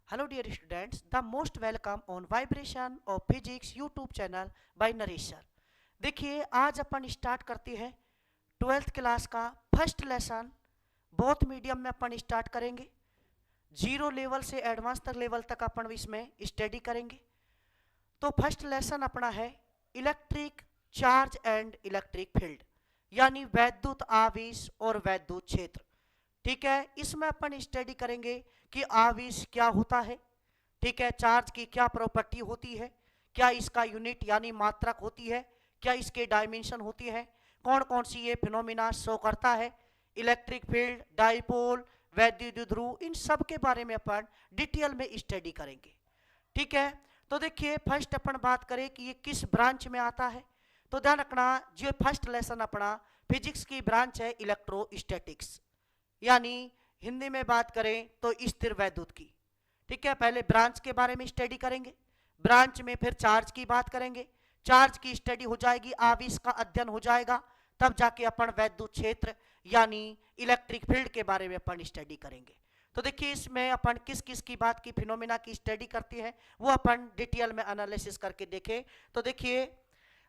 Hello dear students, the most welcome on Vibration of Physics YouTube channel by Naresh sir. देखिए आज अपन start करते हैं 12th class का first lesson. Both medium में अपन start करेंगे। Zero level से एडवांस तक लेवल तक अपन इसमें स्टडी करेंगे। तो फर्स्ट लेसन अपना है electric charge and electric field, यानी वैद्युत आवेश और वैद्युत क्षेत्र। ठीक है, इसमें अपन स्टडी करेंगे कि आवेश क्या होता है, ठीक है, चार्ज की क्या प्रॉपर्टी होती है, क्या इसका यूनिट यानी मात्रक होती है, क्या इसके डायमेंशन होती है, कौन कौन सी ये फिनोमिना शो करता है, इलेक्ट्रिक फील्ड, डाइपोल, वैद्युत ध्रुव, इन सब के बारे में अपन डिटेल में स्टडी करेंगे। ठीक है, तो देखिए फर्स्ट अपन बात करें कि ये किस ब्रांच में आता है। तो ध्यान रखना, जो फर्स्ट लेसन अपना फिजिक्स की ब्रांच है इलेक्ट्रोस्टैटिक्स, यानी हिंदी में बात करें तो स्थिर वैद्युत की। ठीक है, पहले ब्रांच के बारे में स्टडी करेंगे, ब्रांच में फिर चार्ज की बात करेंगे, चार्ज की स्टडी हो जाएगी, आवेश का अध्ययन हो जाएगा, तब जाके अपन वैद्युत क्षेत्र यानी इलेक्ट्रिक फील्ड के बारे में अपन स्टडी करेंगे। तो देखिए इसमें अपन किस किस की बात की फिनोमिना की स्टडी करते हैं वो अपन डिटेल में एनालिसिस करके देखें। तो देखिए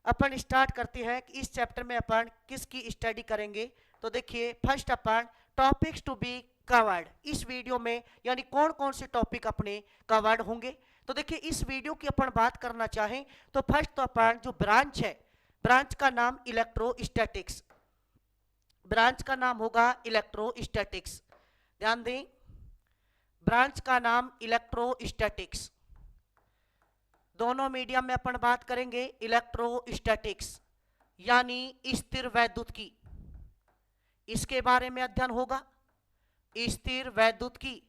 अपन स्टार्ट करते हैं कि इस चैप्टर में अपन किसकी स्टडी करेंगे। तो देखिए फर्स्ट अपन टॉपिक्स टू बी कवर्ड, इस वीडियो में यानी कौन कौन से टॉपिक अपने कवर्ड होंगे। तो देखिए इस वीडियो की अपन बात करना चाहें तो फर्स्ट तो अपन जो ब्रांच है, ब्रांच का नाम इलेक्ट्रोस्टैटिक्स, ब्रांच का नाम होगा इलेक्ट्रोस्टैटिक्स। ध्यान दें, ब्रांच का नाम इलेक्ट्रोस्टैटिक्स। दोनों मीडियम में अपन बात करेंगे इलेक्ट्रोस्टैटिक्स यानी स्थिर वैद्युत की, इसके बारे में अध्ययन होगा। स्थिर वैद्युत की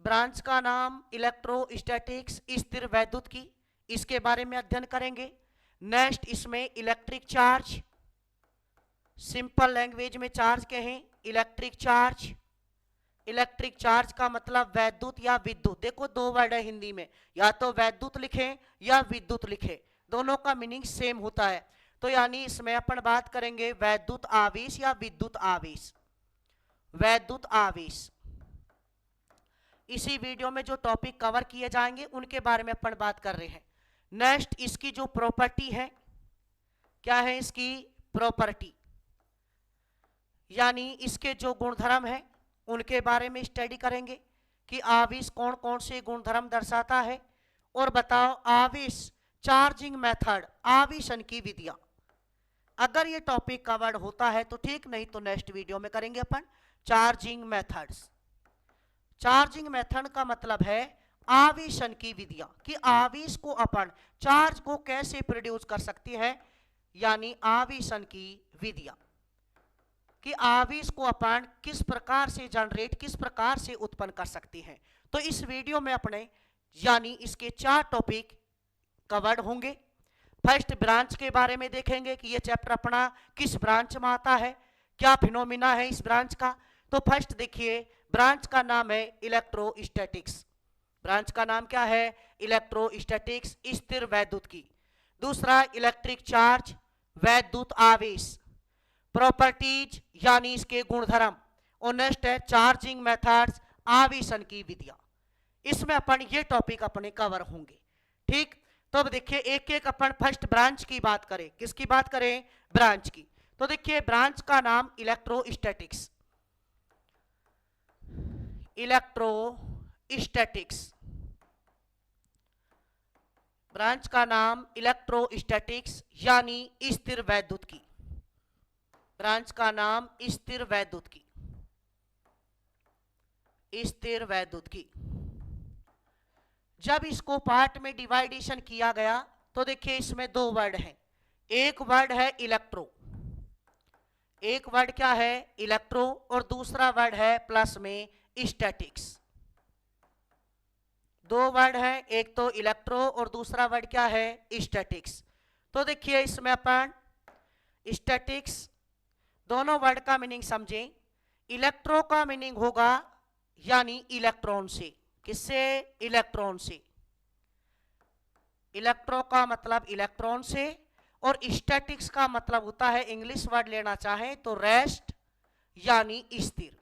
ब्रांच का नाम इलेक्ट्रोस्टैटिक्स, स्थिर वैद्युत की, इसके बारे में अध्ययन करेंगे। नेक्स्ट इसमें इलेक्ट्रिक चार्ज, सिंपल लैंग्वेज में चार्ज कहें इलेक्ट्रिक चार्ज। इलेक्ट्रिक चार्ज का मतलब वैद्युत या विद्युत, देखो दो वर्ड है हिंदी में, या तो वैद्युत लिखें या विद्युत लिखें, दोनों का मीनिंग सेम होता है। तो यानी इसमें अपन बात करेंगे वैद्युत आवेश या विद्युत आवेश, वैद्युत आवेश। इसी वीडियो में जो टॉपिक कवर किए जाएंगे उनके बारे में अपन बात कर रहे हैं। नेक्स्ट इसकी जो प्रॉपर्टी है, क्या है इसकी प्रॉपर्टी, यानी इसके जो गुणधर्म है उनके बारे में स्टडी करेंगे कि आवेश कौन कौन से गुणधर्म दर्शाता है। और बताओ आवेश चार्जिंग मेथड, आवेशन की विधियां। अगर ये टॉपिक कवर्ड होता है तो ठीक, नहीं तो नेक्स्ट वीडियो में करेंगे अपन चार्जिंग मेथड्स। चार्जिंग मेथड का मतलब है आवेशन की विधियां, कि आवेश को अपन चार्ज को कैसे प्रोड्यूस कर सकती है, यानी आवेशन की विधियां, कि आवेश को अपन किस प्रकार से जनरेट, किस प्रकार से उत्पन्न कर सकती हैं। तो इस वीडियो में अपने यानी इसके 4 टॉपिक कवर्ड होंगे। फर्स्ट ब्रांच के बारे में देखेंगे कि ये चैप्टर अपना किस ब्रांच में आता है, क्या फिनोमिना है इस ब्रांच का। तो फर्स्ट देखिए ब्रांच का नाम है इलेक्ट्रोस्टैटिक्स, ब्रांच का नाम क्या है इलेक्ट्रोस्टैटिक्स, स्थिर वैद्युत की। दूसरा इलेक्ट्रिक चार्ज, वैद्युत आवेश, प्रॉपर्टीज यानी इसके गुणधर्म। और नेक्स्ट है चार्जिंग मेथड्स, आवेशन की विधियां। इसमें अपन ये टॉपिक अपने कवर होंगे। ठीक, तो अब देखिए एक एक अपन फर्स्ट ब्रांच की बात करें, किसकी बात करें ब्रांच की। तो देखिए ब्रांच का नाम इलेक्ट्रोस्टैटिक्स, इलेक्ट्रोस्टैटिक्स, ब्रांच का नाम इलेक्ट्रोस्टैटिक्स यानी स्थिर वैद्युत की, ब्रांच का नाम स्थिर वैद्युत की, स्थिर वैद्युत की। जब इसको पार्ट में डिवाइडेशन किया गया तो देखिए इसमें 2 वर्ड हैं, एक वर्ड है इलेक्ट्रो, एक वर्ड क्या है इलेक्ट्रो, और दूसरा वर्ड है प्लस में स्टैटिक्स। 2 वर्ड है, एक तो इलेक्ट्रो और दूसरा वर्ड क्या है स्टैटिक्स। तो देखिए इसमें अपन स्टैटिक्स दोनों वर्ड का मीनिंग समझें। इलेक्ट्रो का मीनिंग होगा यानी इलेक्ट्रॉन से, किससे इलेक्ट्रॉन से, इलेक्ट्रो का मतलब इलेक्ट्रॉन से। और स्टैटिक्स का मतलब होता है, इंग्लिश वर्ड लेना चाहें तो रेस्ट यानी स्थिर,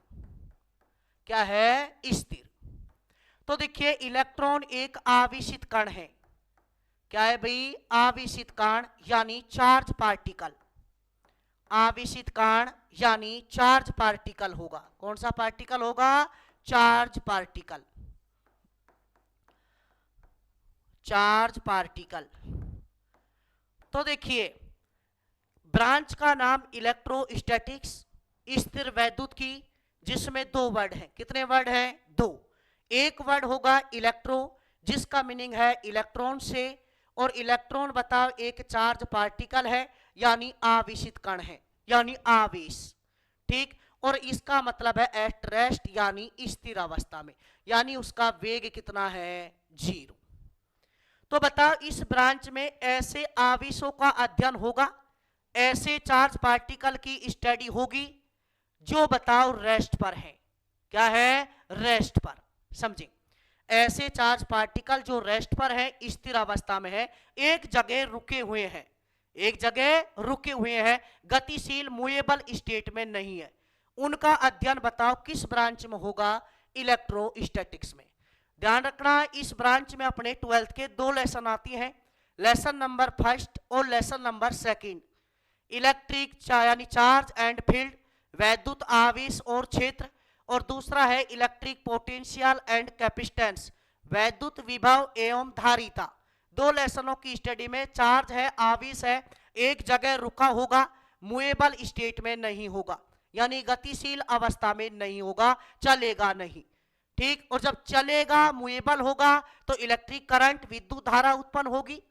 क्या है स्थिर। तो देखिए इलेक्ट्रॉन एक आवेशित कण है। क्या है भाई? आवेशित कण यानी चार्ज पार्टिकल। आवेशित कण यानी चार्ज पार्टिकल होगा। कौन सा पार्टिकल होगा? Charge particle. Charge particle. तो देखिए ब्रांच का नाम इलेक्ट्रोस्टैटिक्स, स्थिर वैद्युत की, जिसमें दो वर्ड हैं। कितने वर्ड हैं? दो। एक वर्ड होगा इलेक्ट्रो, जिसका मीनिंग है इलेक्ट्रॉन से, और इलेक्ट्रॉन बताओ एक चार्ज पार्टिकल है यानी आवेशित कण है, यानी आवेश। ठीक, और इसका मतलब है एट रेस्ट यानी स्थिर अवस्था में, यानी उसका वेग कितना है? 0। तो बताओ इस ब्रांच में ऐसे आवेशों का अध्ययन होगा, ऐसे चार्ज पार्टिकल की स्टडी होगी जो बताओ रेस्ट पर है। क्या है? रेस्ट पर। समझे? ऐसे चार्ज पार्टिकल जो रेस्ट पर है, स्थिर अवस्था में है, एक जगह रुके हुए हैं, एक जगह रुके हुए हैं, गतिशील मूवेबल स्टेट में नहीं है, उनका अध्ययन बताओ किस ब्रांच में होगा? इलेक्ट्रोस्टैटिक्स में। ध्यान रखना इस ब्रांच में अपने 12th के 2 लेसन आती हैं, लेसन नंबर 1 और लेसन नंबर 2। इलेक्ट्रिक यानी चार्ज एंड फील्ड, वैद्युत आवेश और क्षेत्र, और दूसरा है इलेक्ट्रिक पोटेंशियल एंड कैपेसिटेंस, वैद्युत विभव एवं धारिता। 2 लेसनों की स्टडी में चार्ज है, आवेश है, एक जगह रुका होगा, मूवेबल स्टेट में नहीं होगा, यानी गतिशील अवस्था में नहीं होगा, चलेगा नहीं। ठीक, और जब चलेगा, मूवेबल होगा, तो इलेक्ट्रिक करंट, विद्युत धारा उत्पन्न होगी।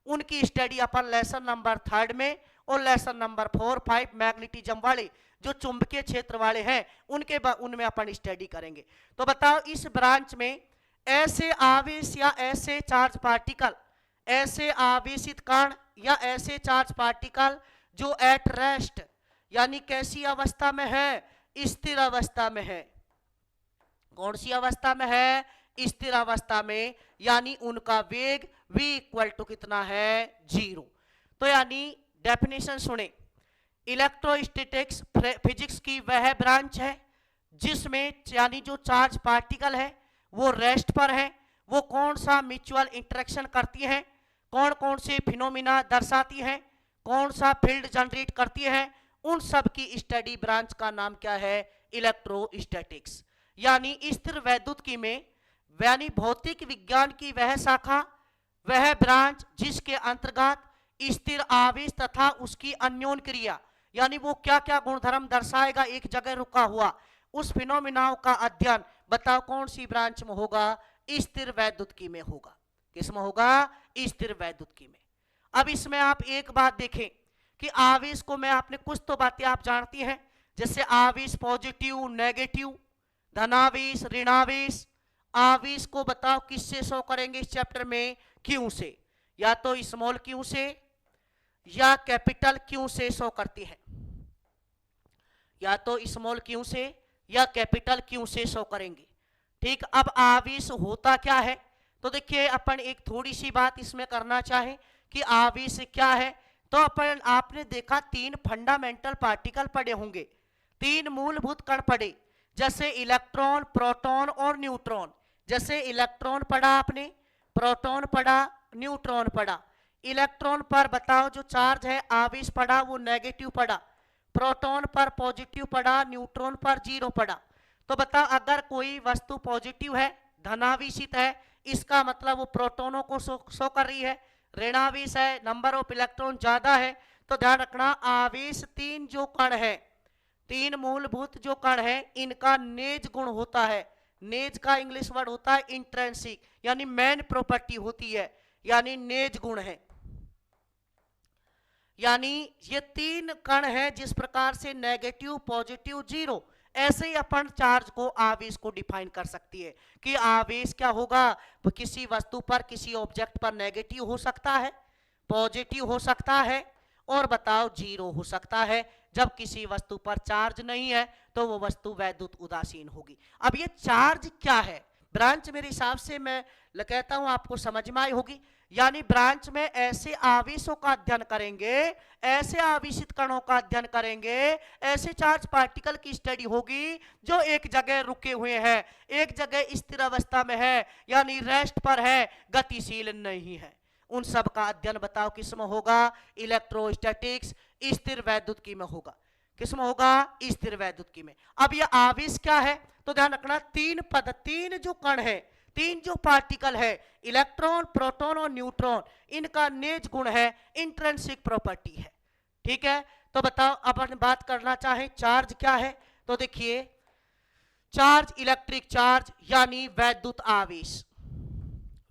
उनकी स्टडी अपन लेसन नंबर 3 में और लेसन नंबर 4, 5 मैग्नेटिज्म वाले जो चुंबकीय क्षेत्र वाले हैं उनमें अपन स्टडी करेंगे। तो बताओ इस ब्रांच में ऐसे आवेश या ऐसे चार्ज पार्टिकल, ऐसे आवेशित कण या ऐसे चार्ज पार्टिकल जो एट रेस्ट यानी कैसी अवस्था में है? स्थिर अवस्था में है। कौन सी अवस्था में है? स्थिर अवस्था में, यानी उनका वेग v इक्वल टू कितना है? 0। तो यानी डेफिनेशन सुने, इलेक्ट्रोस्टैटिक्स फिजिक्स की वह ब्रांच है जिसमें यानी जो चार्ज पार्टिकल है वो रेस्ट पर है, वो कौन सा म्यूचुअल इंटरेक्शन करती है, कौन कौन से फिनोमिना दर्शाती है, कौन सा फील्ड जनरेट करती है, उन सब की स्टडी ब्रांच का नाम क्या है? इलेक्ट्रोस्टैटिक्स। यानी स्थिर वैद्युतिकी में, यानी भौतिक विज्ञान की वह शाखा, वह ब्रांच जिसके अंतर्गत स्थिर आवेश तथा उसकी अन्योन क्रिया, यानी वो क्या क्या गुणधर्म दर्शाएगा एक जगह रुका हुआ, उस फिनोमिनाओं का अध्ययन बताओ कौन सी ब्रांच में होगा? स्थिर वैद्युतिकी में होगा। किस में होगा? स्थिर वैद्युतिकी में। अब इसमें आप एक बात देखें कि आवेश को मैं आपने कुछ तो बातें आप जानती हैं, जैसे आवेश पॉजिटिव, नेगेटिव, धनावेश, ऋणावेश। आवेश को बताओ किससे शो करेंगे इस चैप्टर में? क्यू से, या तो स्मॉल क्यू से या कैपिटल क्यू से शो करती है, या तो स्मॉल क्यू से या कैपिटल क्यू से शो करेंगे। ठीक, अब आवेश होता क्या है? तो देखिए अपन एक थोड़ी सी बात इसमें करना चाहें कि आवेश क्या है, तो अपन आपने देखा 3 फंडामेंटल पार्टिकल पढ़े होंगे, 3 मूलभूत कण पढ़े, जैसे इलेक्ट्रॉन, प्रोटॉन और न्यूट्रॉन। जैसे इलेक्ट्रॉन पढ़ा आपने, प्रोटॉन पढ़ा, न्यूट्रॉन पढ़ा। इलेक्ट्रॉन पर बताओ जो चार्ज है, आवेश पढ़ा, वो नेगेटिव पढ़ा, प्रोटॉन पर पॉजिटिव पढ़ा, न्यूट्रॉन पर 0 पढ़ा। तो बताओ अगर कोई वस्तु पॉजिटिव है, धनावेशित है, इसका मतलब वो प्रोटॉनों को शो कर रही है। ऋणावेश है, नंबर ऑफ इलेक्ट्रॉन ज्यादा है। तो ध्यान रखना आवेश 3 जो कण है, 3 मूलभूत जो कण है, इनका नेज गुण होता है। नेज का इंग्लिश वर्ड होता है इंट्रिंसिक, यानी मेन प्रॉपर्टी होती है, यानी नेज गुण है। यानी ये 3 कण है, जिस प्रकार से नेगेटिव, पॉजिटिव, 0, ऐसे ही अपन चार्ज को, आवेश को डिफाइन कर सकती है कि आवेश क्या होगा? तो किसी वस्तु पर, किसी ऑब्जेक्ट पर नेगेटिव हो सकता है, पॉजिटिव हो सकता है, और बताओ 0 हो सकता है। जब किसी वस्तु पर चार्ज नहीं है तो वो वस्तु वैद्युत उदासीन होगी। अब ये चार्ज क्या है? ब्रांच मेरे हिसाब से मैं कहता हूं आपको समझ में आई होगी। यानी ब्रांच में ऐसे आवेशों का अध्ययन करेंगे, ऐसे आवेशित कणों का अध्ययन करेंगे, ऐसे चार्ज पार्टिकल की स्टडी होगी जो एक जगह रुके हुए हैं, एक जगह स्थिर अवस्था में है, यानी रेस्ट पर है, गतिशील नहीं है। उन सब का अध्ययन बताओ किसमें होगा? इलेक्ट्रोस्टैटिक्स, स्थिर वैद्युतिकी में होगा। किसमें होगा? स्थिर वैद्युतिकी में। अब यह आवेश क्या है? तो ध्यान रखना, तीन जो कण है, तीन जो पार्टिकल है, इलेक्ट्रॉन, प्रोटॉन और न्यूट्रॉन, इनका नेज गुण है, इंट्रिंसिक प्रॉपर्टी है। ठीक है, तो बताओ अपन बात करना चाहें चार्ज क्या है, तो देखिए चार्ज इलेक्ट्रिक चार्ज यानी वैद्युत आवेश,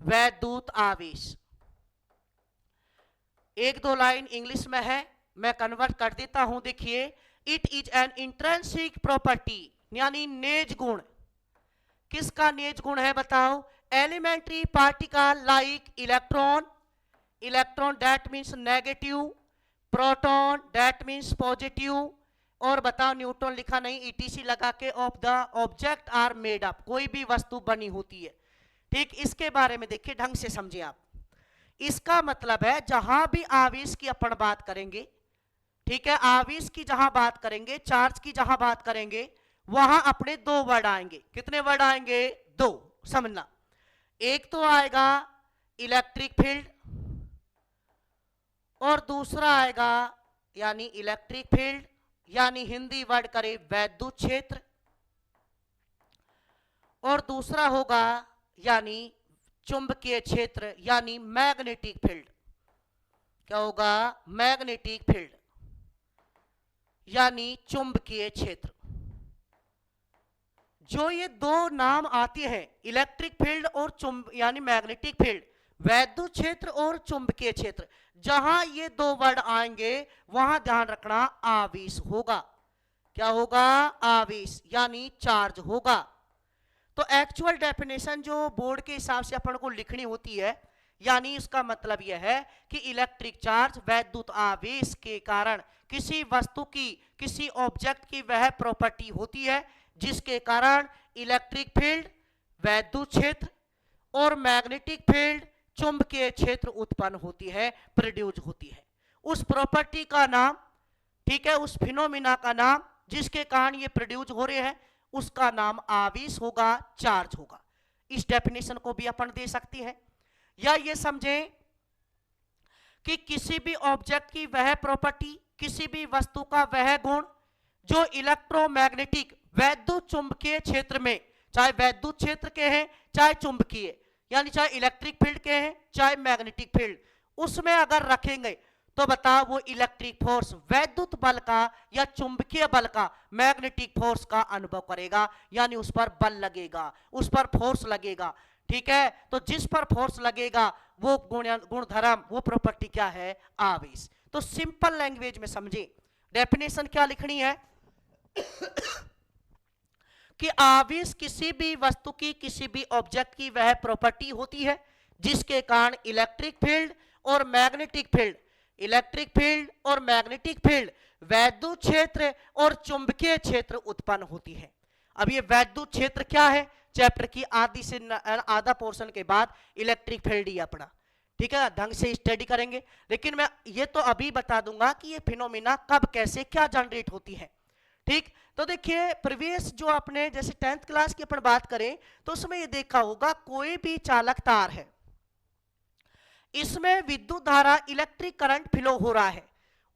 वैद्युत आवेश। एक दो लाइन इंग्लिश में है, मैं कन्वर्ट कर देता हूं। देखिए, it is an intrinsic property, यानी नेज गुण। किसका नेज गुण है बताओ? Elementary particle like electron, electron that means negative, proton that means positive, और बताओ न्यूट्रॉन लिखा नहीं, ईटीसी लगा के, of the object are made up, कोई भी वस्तु बनी होती है। ठीक, इसके बारे में देखिए, ढंग से समझिए आप। इसका मतलब है जहां भी आवेश की अपन बात करेंगे, ठीक है, आवेश की जहां बात करेंगे, चार्ज की जहां बात करेंगे, वहां अपने दो वर्ड आएंगे। कितने वर्ड आएंगे? दो, समझना। एक तो आएगा इलेक्ट्रिक फील्ड और दूसरा आएगा यानी इलेक्ट्रिक फील्ड, यानी हिंदी वर्ड करे वैद्युत क्षेत्र, और दूसरा होगा यानी चुंबकीय क्षेत्र, यानी मैग्नेटिक फील्ड। क्या होगा? मैग्नेटिक फील्ड यानी चुंबकीय क्षेत्र। जो ये दो नाम आते हैं, इलेक्ट्रिक फील्ड और यानी मैग्नेटिक फील्ड, वैद्युत क्षेत्र और चुंबकीय क्षेत्र, जहां ये दो वर्ड आएंगे वहां ध्यान रखना आवेश होगा। क्या होगा? आवेश यानी चार्ज होगा। तो एक्चुअल डेफिनेशन जो बोर्ड के हिसाब से अपन को लिखनी होती है, यानी इसका मतलब यह है कि इलेक्ट्रिक चार्ज वैद्युत आवेश के कारण किसी वस्तु की, किसी ऑब्जेक्ट की वह प्रॉपर्टी होती है जिसके कारण इलेक्ट्रिक फील्ड, वैद्युत क्षेत्र और मैग्नेटिक फील्ड, चुंबकीय क्षेत्र उत्पन्न होती है, प्रोड्यूस होती है। उस प्रॉपर्टी का नाम, ठीक है, उस फिनोमिना का नाम जिसके कारण ये प्रोड्यूस हो रहे हैं, उसका नाम आवेश होगा, चार्ज होगा। इस डेफिनेशन को भी अपन दे सकते हैं, या ये समझें कि किसी भी ऑब्जेक्ट की वह प्रॉपर्टी, किसी भी वस्तु का वह गुण जो इलेक्ट्रोमैग्नेटिक, वैद्युत चुंबकीय क्षेत्र में, चाहे वैद्युत क्षेत्र के हैं चाहे चुंबकीय, यानी चाहे इलेक्ट्रिक फील्ड के हैं चाहे मैग्नेटिक फील्ड, उसमें अगर रखेंगे तो बताओ वो इलेक्ट्रिक फोर्स, वैद्युत बल का या चुंबकीय बल का, मैग्नेटिक फोर्स का अनुभव करेगा, यानी उस पर बल लगेगा, उस पर फोर्स लगेगा। ठीक है, तो जिस पर फोर्स लगेगा वो गुणधर्म, वो प्रॉपर्टी क्या है? आवेश। तो सिंपल लैंग्वेज में समझे, डेफिनेशन क्या लिखनी है कि आवेश किसी भी वस्तु की, किसी भी ऑब्जेक्ट की वह प्रॉपर्टी होती है जिसके कारण इलेक्ट्रिक फील्ड और मैग्नेटिक फील्ड, इलेक्ट्रिक फील्ड और मैग्नेटिक फील्ड, वैद्युत क्षेत्र और चुंबकीय क्षेत्र उत्पन्न होती है। अब ये वैद्युत क्षेत्र क्या है, चैप्टर की आधी से आधा पोर्शन के बाद इलेक्ट्रिक फील्ड ही अपना, ठीक है, ढंग से स्टडी करेंगे। लेकिन मैं ये तो अभी बता दूंगा कि ये फिनोमिना कब, कैसे, क्या जनरेट होती है। ठीक, तो देखिए प्रीवियस जो आपने जैसे 10th क्लास की अपन बात करें तो उसमें ये देखा होगा, कोई भी चालक तार है, इसमें विद्युत धारा, इलेक्ट्रिक करंट फ्लो हो रहा है,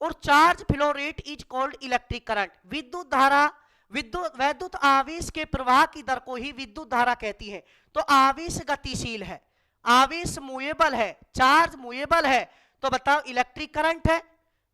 और charge flow rate is called electric current. विद्युत धारा, वैद्युत आवेश के प्रवाह की दर को ही विद्युत धारा कहती है। तो आवेश गतिशील है, आवेश मूवेबल है, चार्ज मूवेबल है, तो बताओ इलेक्ट्रिक करंट है,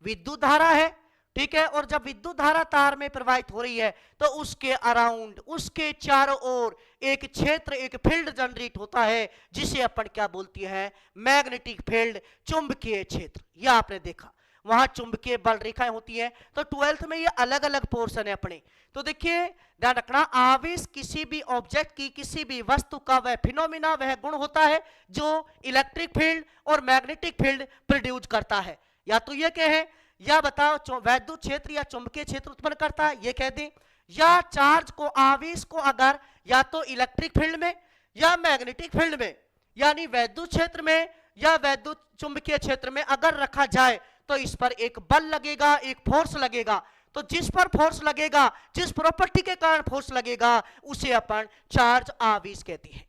विद्युत धारा है। ठीक है, और जब विद्युत धारा तार में प्रवाहित हो रही है तो उसके अराउंड, उसके चारों ओर एक क्षेत्र, एक फील्ड जनरेट होता है जिसे अपन क्या बोलती है? मैग्नेटिक फील्ड, चुंबकीय क्षेत्र। यह आपने देखा, वहां चुंबकीय बल रेखाएं होती हैं। तो 12th में ये अलग अलग पोर्शन है अपने। तो देखिए ध्यान रखना, आवेश किसी भी ऑब्जेक्ट की, किसी भी वस्तु का वह फिनोमिना, वह गुण होता है जो इलेक्ट्रिक फील्ड और मैग्नेटिक फील्ड प्रोड्यूस करता है। या तो ये कहें, या बताओ वैद्युत क्षेत्र या चुंबकीय क्षेत्र उत्पन्न करता है, ये कह दें, या चार्ज को, आवेश को अगर या तो इलेक्ट्रिक फील्ड में या मैग्नेटिक फील्ड में, यानी वैद्युत क्षेत्र में या वैद्युत चुंबकीय क्षेत्र में अगर रखा जाए तो इस पर एक बल लगेगा, एक फोर्स लगेगा। तो जिस पर फोर्स लगेगा, जिस प्रॉपर्टी के कारण फोर्स लगेगा, उसे अपन चार्ज आवेश कहते हैं।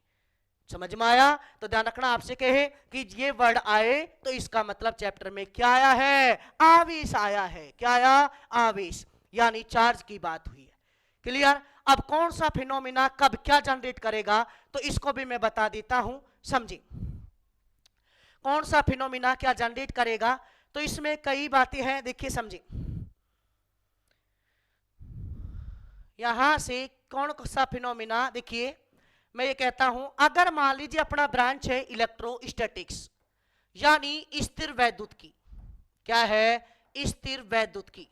समझ में आया? तो ध्यान रखना, आपसे कहे कि ये वर्ड आए तो इसका मतलब चैप्टर में क्या आया है? आवेश आया है। क्या आया? आवेश, यानी चार्ज की बात हुई है। क्लियर? अब कौन सा फिनोमिना कब क्या जनरेट करेगा, तो इसको भी मैं बता देता हूं, समझिए। कौन सा फिनोमिना क्या जनरेट करेगा, तो इसमें कई बातें हैं, देखिए समझिए। यहां से कौन सा फिनोमिना, देखिए मैं ये कहता हूं, अगर मान लीजिए अपना ब्रांच है इलेक्ट्रोस्टैटिक्स, यानी स्थिर वैद्युत की। क्या है? स्थिर वैद्युत की।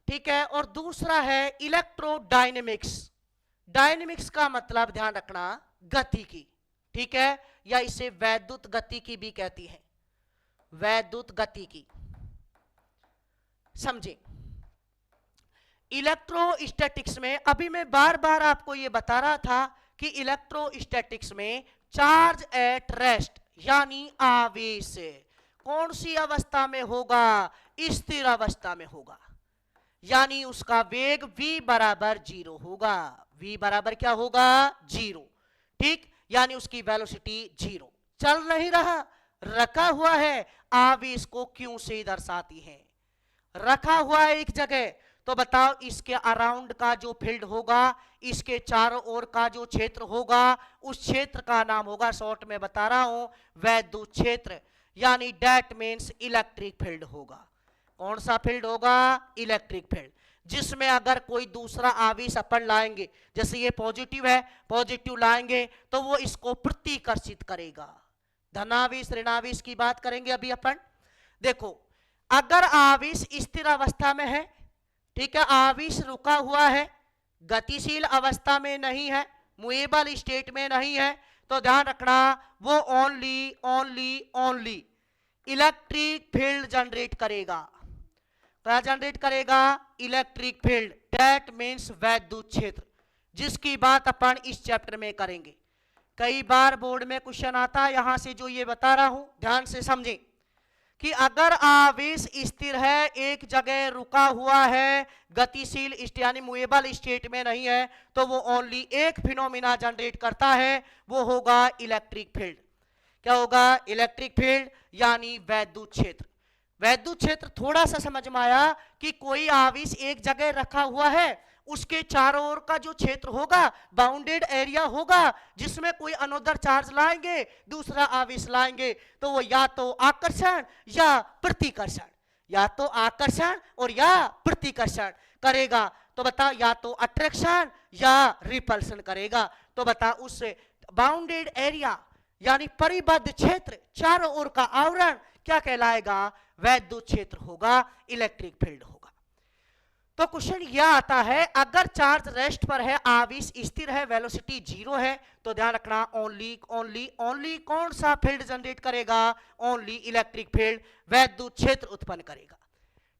ठीक है। और दूसरा है इलेक्ट्रोडायनेमिक्स। डायनेमिक्स का मतलब ध्यान रखना गति की। ठीक है, या इसे वैद्युत गति की भी कहती है, वैद्युत गति की। समझे? इलेक्ट्रोस्टैटिक्स में अभी मैं बार बार आपको यह बता रहा था कि इलेक्ट्रोस्टैटिक्स में चार्ज एट रेस्ट यानी आवेश कौन सी अवस्था में होगा? स्थिर अवस्था में होगा, यानी उसका वेग v बराबर 0 होगा। v बराबर क्या होगा? 0। ठीक, यानी उसकी वेलोसिटी 0। चल नहीं रहा, रखा हुआ है। आवेश को क्यों से दर्शाती है? रखा हुआ है एक जगह, तो बताओ इसके अराउंड का जो फील्ड होगा, इसके चारों ओर का जो क्षेत्र होगा, उस क्षेत्र का नाम होगा, शॉर्ट में बता रहा हूं, वैद्युत क्षेत्र, यानी डेट मीन्स इलेक्ट्रिक फील्ड होगा। कौन सा फील्ड होगा? इलेक्ट्रिक फील्ड, जिसमें अगर कोई दूसरा आवेश अपन लाएंगे, जैसे ये पॉजिटिव है, पॉजिटिव लाएंगे तो वो इसको प्रतिकर्षित करेगा। धनावेश ऋणावेश की बात करेंगे अभी अपन। देखो, अगर आवेश स्थिर अवस्था में है, ठीक है, आवेश रुका हुआ है, गतिशील अवस्था में नहीं है, मूवेबल स्टेट में नहीं है, तो ध्यान रखना वो only only only electric field generate करेगा। क्या जनरेट करेगा? इलेक्ट्रिक फील्ड, दैट मीन्स वैद्युत क्षेत्र, जिसकी बात अपन इस चैप्टर में करेंगे। कई बार बोर्ड में क्वेश्चन आता है, यहां से जो ये बता रहा हूं ध्यान से समझें कि अगर आवेश स्थिर है, एक जगह रुका हुआ है, गतिशील यानी मूवेबल स्टेट में नहीं है, तो वो ओनली एक फिनोमिना जनरेट करता है, वो होगा इलेक्ट्रिक फील्ड। क्या होगा? इलेक्ट्रिक फील्ड, यानी वैद्युत क्षेत्र। वैद्युत क्षेत्र थोड़ा सा समझ में आया कि कोई आवेश एक जगह रखा हुआ है, उसके चारों ओर का जो क्षेत्र होगा, बाउंडेड एरिया होगा, जिसमें कोई अनोदर चार्ज लाएंगे, दूसरा आवेश लाएंगे, तो वो या तो आकर्षण या प्रतिकर्षण, या तो आकर्षण और या प्रतिकर्षण करेगा। तो बता, या तो अट्रैक्शन या रिपल्शन करेगा। तो बता, उस बाउंडेड एरिया यानी परिबद्ध क्षेत्र, चारों ओर का आवरण क्या कहलाएगा? वैद्युत क्षेत्र होगा, इलेक्ट्रिक फील्ड होगा। तो क्वेश्चन यह आता है, अगर चार्ज रेस्ट पर है, आवेश स्थिर है, वेलोसिटी 0 है, तो ध्यान रखना ओनली ओनली ओनली कौन सा फील्ड जनरेट करेगा? ओनली इलेक्ट्रिक फील्ड, वैद्युत क्षेत्र उत्पन्न करेगा।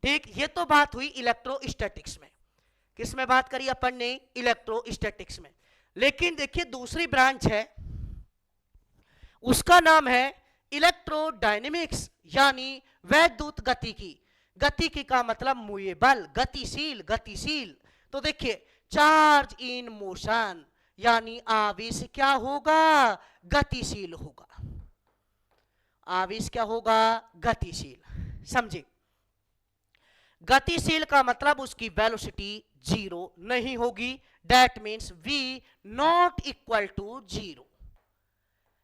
ठीक, ये तो बात हुई इलेक्ट्रोस्टैटिक्स में। किस में बात करी अपन ने? इलेक्ट्रोस्टैटिक्स में। लेकिन देखिए दूसरी ब्रांच है, उसका नाम है इलेक्ट्रोडायनेमिक्स, यानी वैद्युत गतिकी। गतिकी का मतलब मूवेबल, गतिशील, गतिशील। तो देखिए, चार्ज इन मोशन, यानी आवेश क्या होगा? गतिशील होगा। आवेश क्या होगा? गतिशील। समझे? गतिशील का मतलब उसकी वेलोसिटी 0 नहीं होगी, that means v not equal to 0,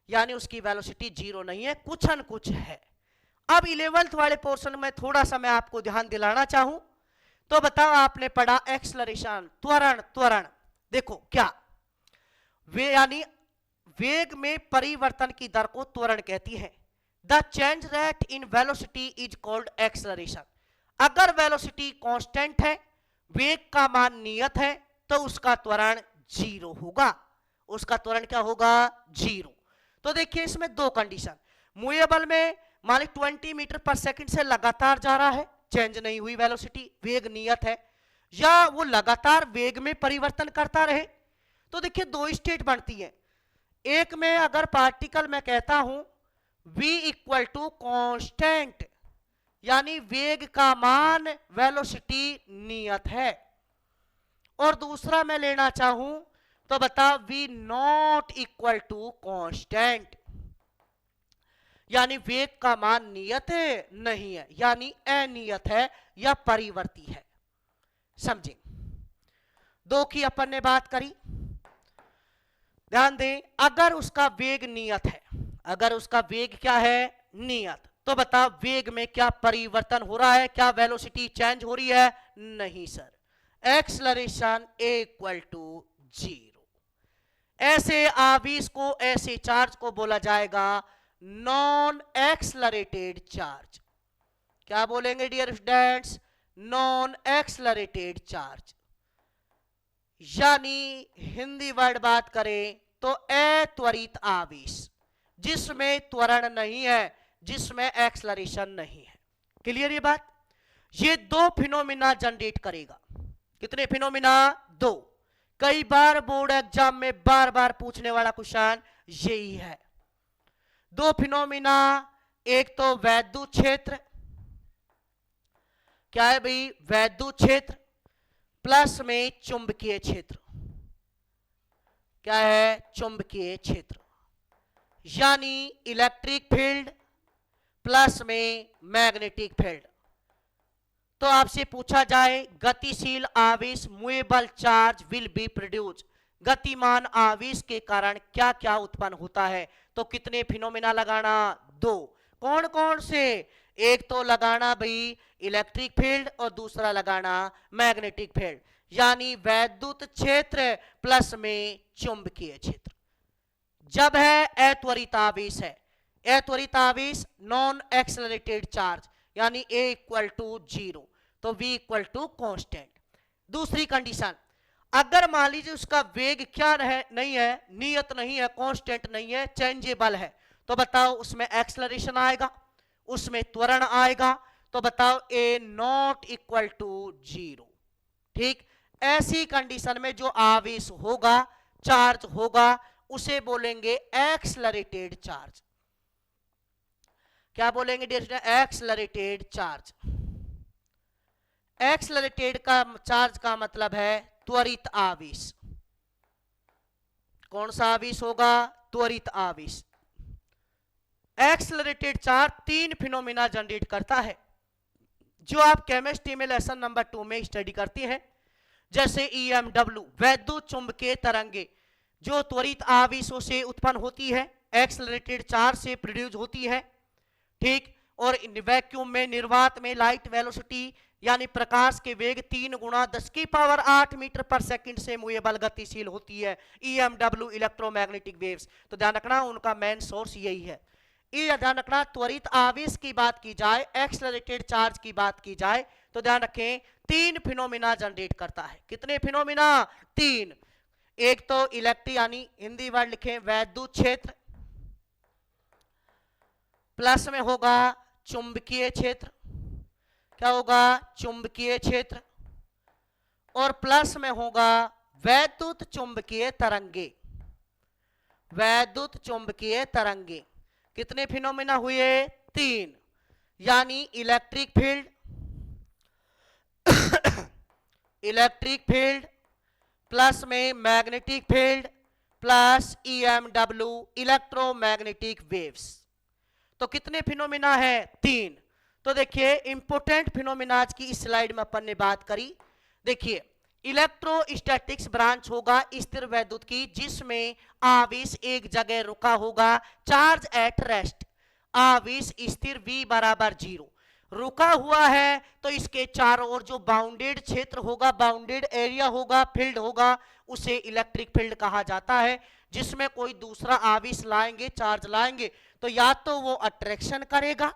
यानी उसकी वेलोसिटी 0 नहीं है, कुछ न कुछ है। अब 11th वाले पोर्शन में थोड़ा सा मैं आपको ध्यान दिलाना चाहूं, तो बताओ, आपने पढ़ा एक्सलरेशन, त्वरण। त्वरण देखो क्या, वे यानी वेग में परिवर्तन की दर को त्वरण कहती है। The change rate in velocity is called acceleration. अगर वेलोसिटी कांस्टेंट है, वेग का मान नियत है, तो उसका त्वरण 0 होगा। उसका त्वरण क्या होगा? 0। तो देखिए इसमें दो कंडीशन, मूवेबल में मान 20 मीटर पर सेकंड से लगातार जा रहा है, चेंज नहीं हुई वेलोसिटी, वेग नियत है, या वो लगातार वेग में परिवर्तन करता रहे। तो देखिए दो स्टेट बनती है, एक में अगर पार्टिकल मैं कहता हूं v इक्वल टू कॉन्स्टेंट, यानी वेग का मान वेलोसिटी नियत है, और दूसरा मैं लेना चाहूं तो बता v not equal to constant, यानी वेग का मान नियत है नहीं है, यानी अनियत है या परिवर्ती है। समझे? दो की अपन ने बात करी। ध्यान दें, अगर उसका वेग नियत है, अगर उसका वेग क्या है? नियत, तो बता वेग में क्या परिवर्तन हो रहा है? क्या वेलोसिटी चेंज हो रही है? नहीं सर। Acceleration equal to 0। ऐसे आवेश को, ऐसे चार्ज को बोला जाएगा नॉन एक्सलरेटेड चार्ज। क्या बोलेंगे dear students? Non accelerated charge, यानी हिंदी वर्ड बात करें तो अत्वरित आवेश, जिसमें त्वरण नहीं है, जिसमें एक्सलरेशन नहीं है। क्लियर ये बात? ये दो फिनोमिना जनरेट करेगा। कितने फिनोमिना? दो। कई बार बोर्ड एग्जाम में बार बार पूछने वाला क्वेश्चन यही है। दो फिनोमिना, एक तो वैद्युत क्षेत्र, क्या है भाई? वैद्युत क्षेत्र प्लस में चुंबकीय क्षेत्र। क्या है? चुंबकीय क्षेत्र, यानी इलेक्ट्रिक फील्ड प्लस में मैग्नेटिक फील्ड। तो आपसे पूछा जाए गतिशील आवेश movable charge will be produce, गतिमान आवेश के कारण क्या क्या उत्पन्न होता है? तो कितने फिनोमिना लगाना? दो। कौन कौन से? एक तो लगाना भाई इलेक्ट्रिक फील्ड और दूसरा लगाना मैग्नेटिक फील्ड, यानी वैद्युत क्षेत्र प्लस में चुंबकीय क्षेत्र। जब है अत्वरित आवेश है, अत्वरित आवेश नॉन एक्सेलरेटेड चार्ज, यानी A इक्वल टू 0, तो V इक्वल टू कॉन्स्टेंट। दूसरी कंडीशन, अगर मान लीजिए उसका वेग क्या है? नहीं है, नियत नहीं है, कांस्टेंट नहीं है, चेंजेबल है, तो बताओ उसमें एक्सलरेशन आएगा, उसमें त्वरण आएगा। तो बताओ ए नॉट इक्वल टू 0। ठीक, ऐसी कंडीशन में जो आवेश होगा, चार्ज होगा, उसे बोलेंगे एक्सलरेटेड चार्ज। क्या बोलेंगे dear student? Accelerated charge. Accelerated का चार्ज का मतलब है त्वरित आवेश। कौन सा आवेश होगा? त्वरित आवेश। एक्सलरेटेड चार्ज तीन फिनोमिना जनरेट करता है, जो आप केमिस्ट्री में लेसन नंबर 2 में स्टडी करते हैं, जैसे EMW वैद्युत चुंबकीय तरंगे, जो त्वरित आवेशों से उत्पन्न होती है, एक्सलरेटेड चार्ज से प्रोड्यूस होती है। ठीक, और वैक्यूम में, निर्वात में लाइट वेलोसिटी यानी प्रकाश के वेग 3 गुणा 10 की पावर 8 मीटर पर सेकंड से मूवेबल गतिशील होती है। EMW electromagnetic waves. तो ध्यान रखना उनका मेन सोर्स यही है। ये ध्यान रखना, त्वरित आवेश की बात की जाए, एक्सलरेटेड चार्ज की बात की जाए, तो ध्यान रखें तीन फिनोमिना जनरेट करता है। कितने फिनोमिना? तीन। एक तो इलेक्ट्रिक, यानी हिंदी वर्ड लिखें वैद्युत क्षेत्र, प्लस में होगा चुंबकीय क्षेत्र। क्या होगा? चुंबकीय क्षेत्र। और प्लस में होगा वैद्युत चुंबकीय तरंगे। वैद्युत चुंबकीय तरंगे। कितने फिनोमिना हुए? तीन, यानी electric field, electric field plus में magnetic field plus EMW electromagnetic waves. तो कितने फिनोमिना है? तीन। तो देखिए इंपोर्टेंट फिनोमिनाज की इस स्लाइड में अपन ने बात करी। देखिए इलेक्ट्रोस्टैटिक्स ब्रांच होगा स्थिर वैद्युत की, जिसमें आवेश एक जगह रुका होगा, चार्ज एट रेस्ट, आवेश स्थिर V बराबर 0 रुका हुआ है, तो इसके चारों ओर जो बाउंडेड क्षेत्र होगा, बाउंडेड एरिया होगा, फील्ड होगा, उसे इलेक्ट्रिक फील्ड कहा जाता है। जिसमें कोई दूसरा आवेश लाएंगे, चार्ज लाएंगे, तो या तो वो अट्रैक्शन करेगा,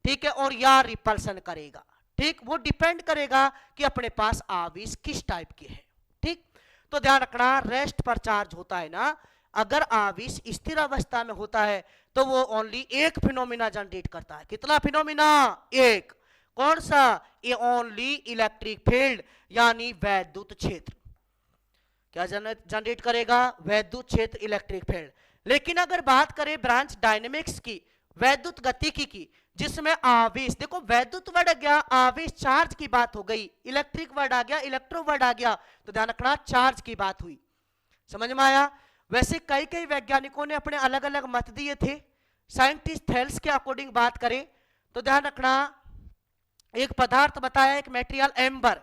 ठीक है, और या रिपल्सन करेगा। ठीक, वो डिपेंड करेगा कि अपने पास आवेश किस टाइप के है। ठीक, तो ध्यान रखना रेस्ट पर चार्ज होता है ना, अगर आवेश स्थिर अवस्था में होता है तो वो ओनली एक फिनोमिना जनरेट करता है। कितना फिनोमिना? एक। कौन सा? ये ओनली इलेक्ट्रिक फील्ड, यानी वैद्युत क्षेत्र। क्या जनरेट करेगा? वैद्युत क्षेत्र, इलेक्ट्रिक फील्ड। लेकिन अगर बात करें ब्रांच डायनेमिक्स की, वैद्युत गतिकी की, जिसमें आवेश, देखो वैद्युत वर्ड आ गया, आवेश चार्ज की बात हो गई, इलेक्ट्रिक वर्ड आ गया, इलेक्ट्रो वर्ड आ गया, तो ध्यान रखना चार्ज की बात हुई। समझ में आया? वैसे कई कई वैज्ञानिकों ने अपने अलग अलग मत दिए थे। साइंटिस्ट थेल्स के अकॉर्डिंग बात करें तो ध्यान रखना, एक पदार्थ बताया, एक मेटेरियल एम्बर,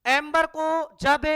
एम्बर को जब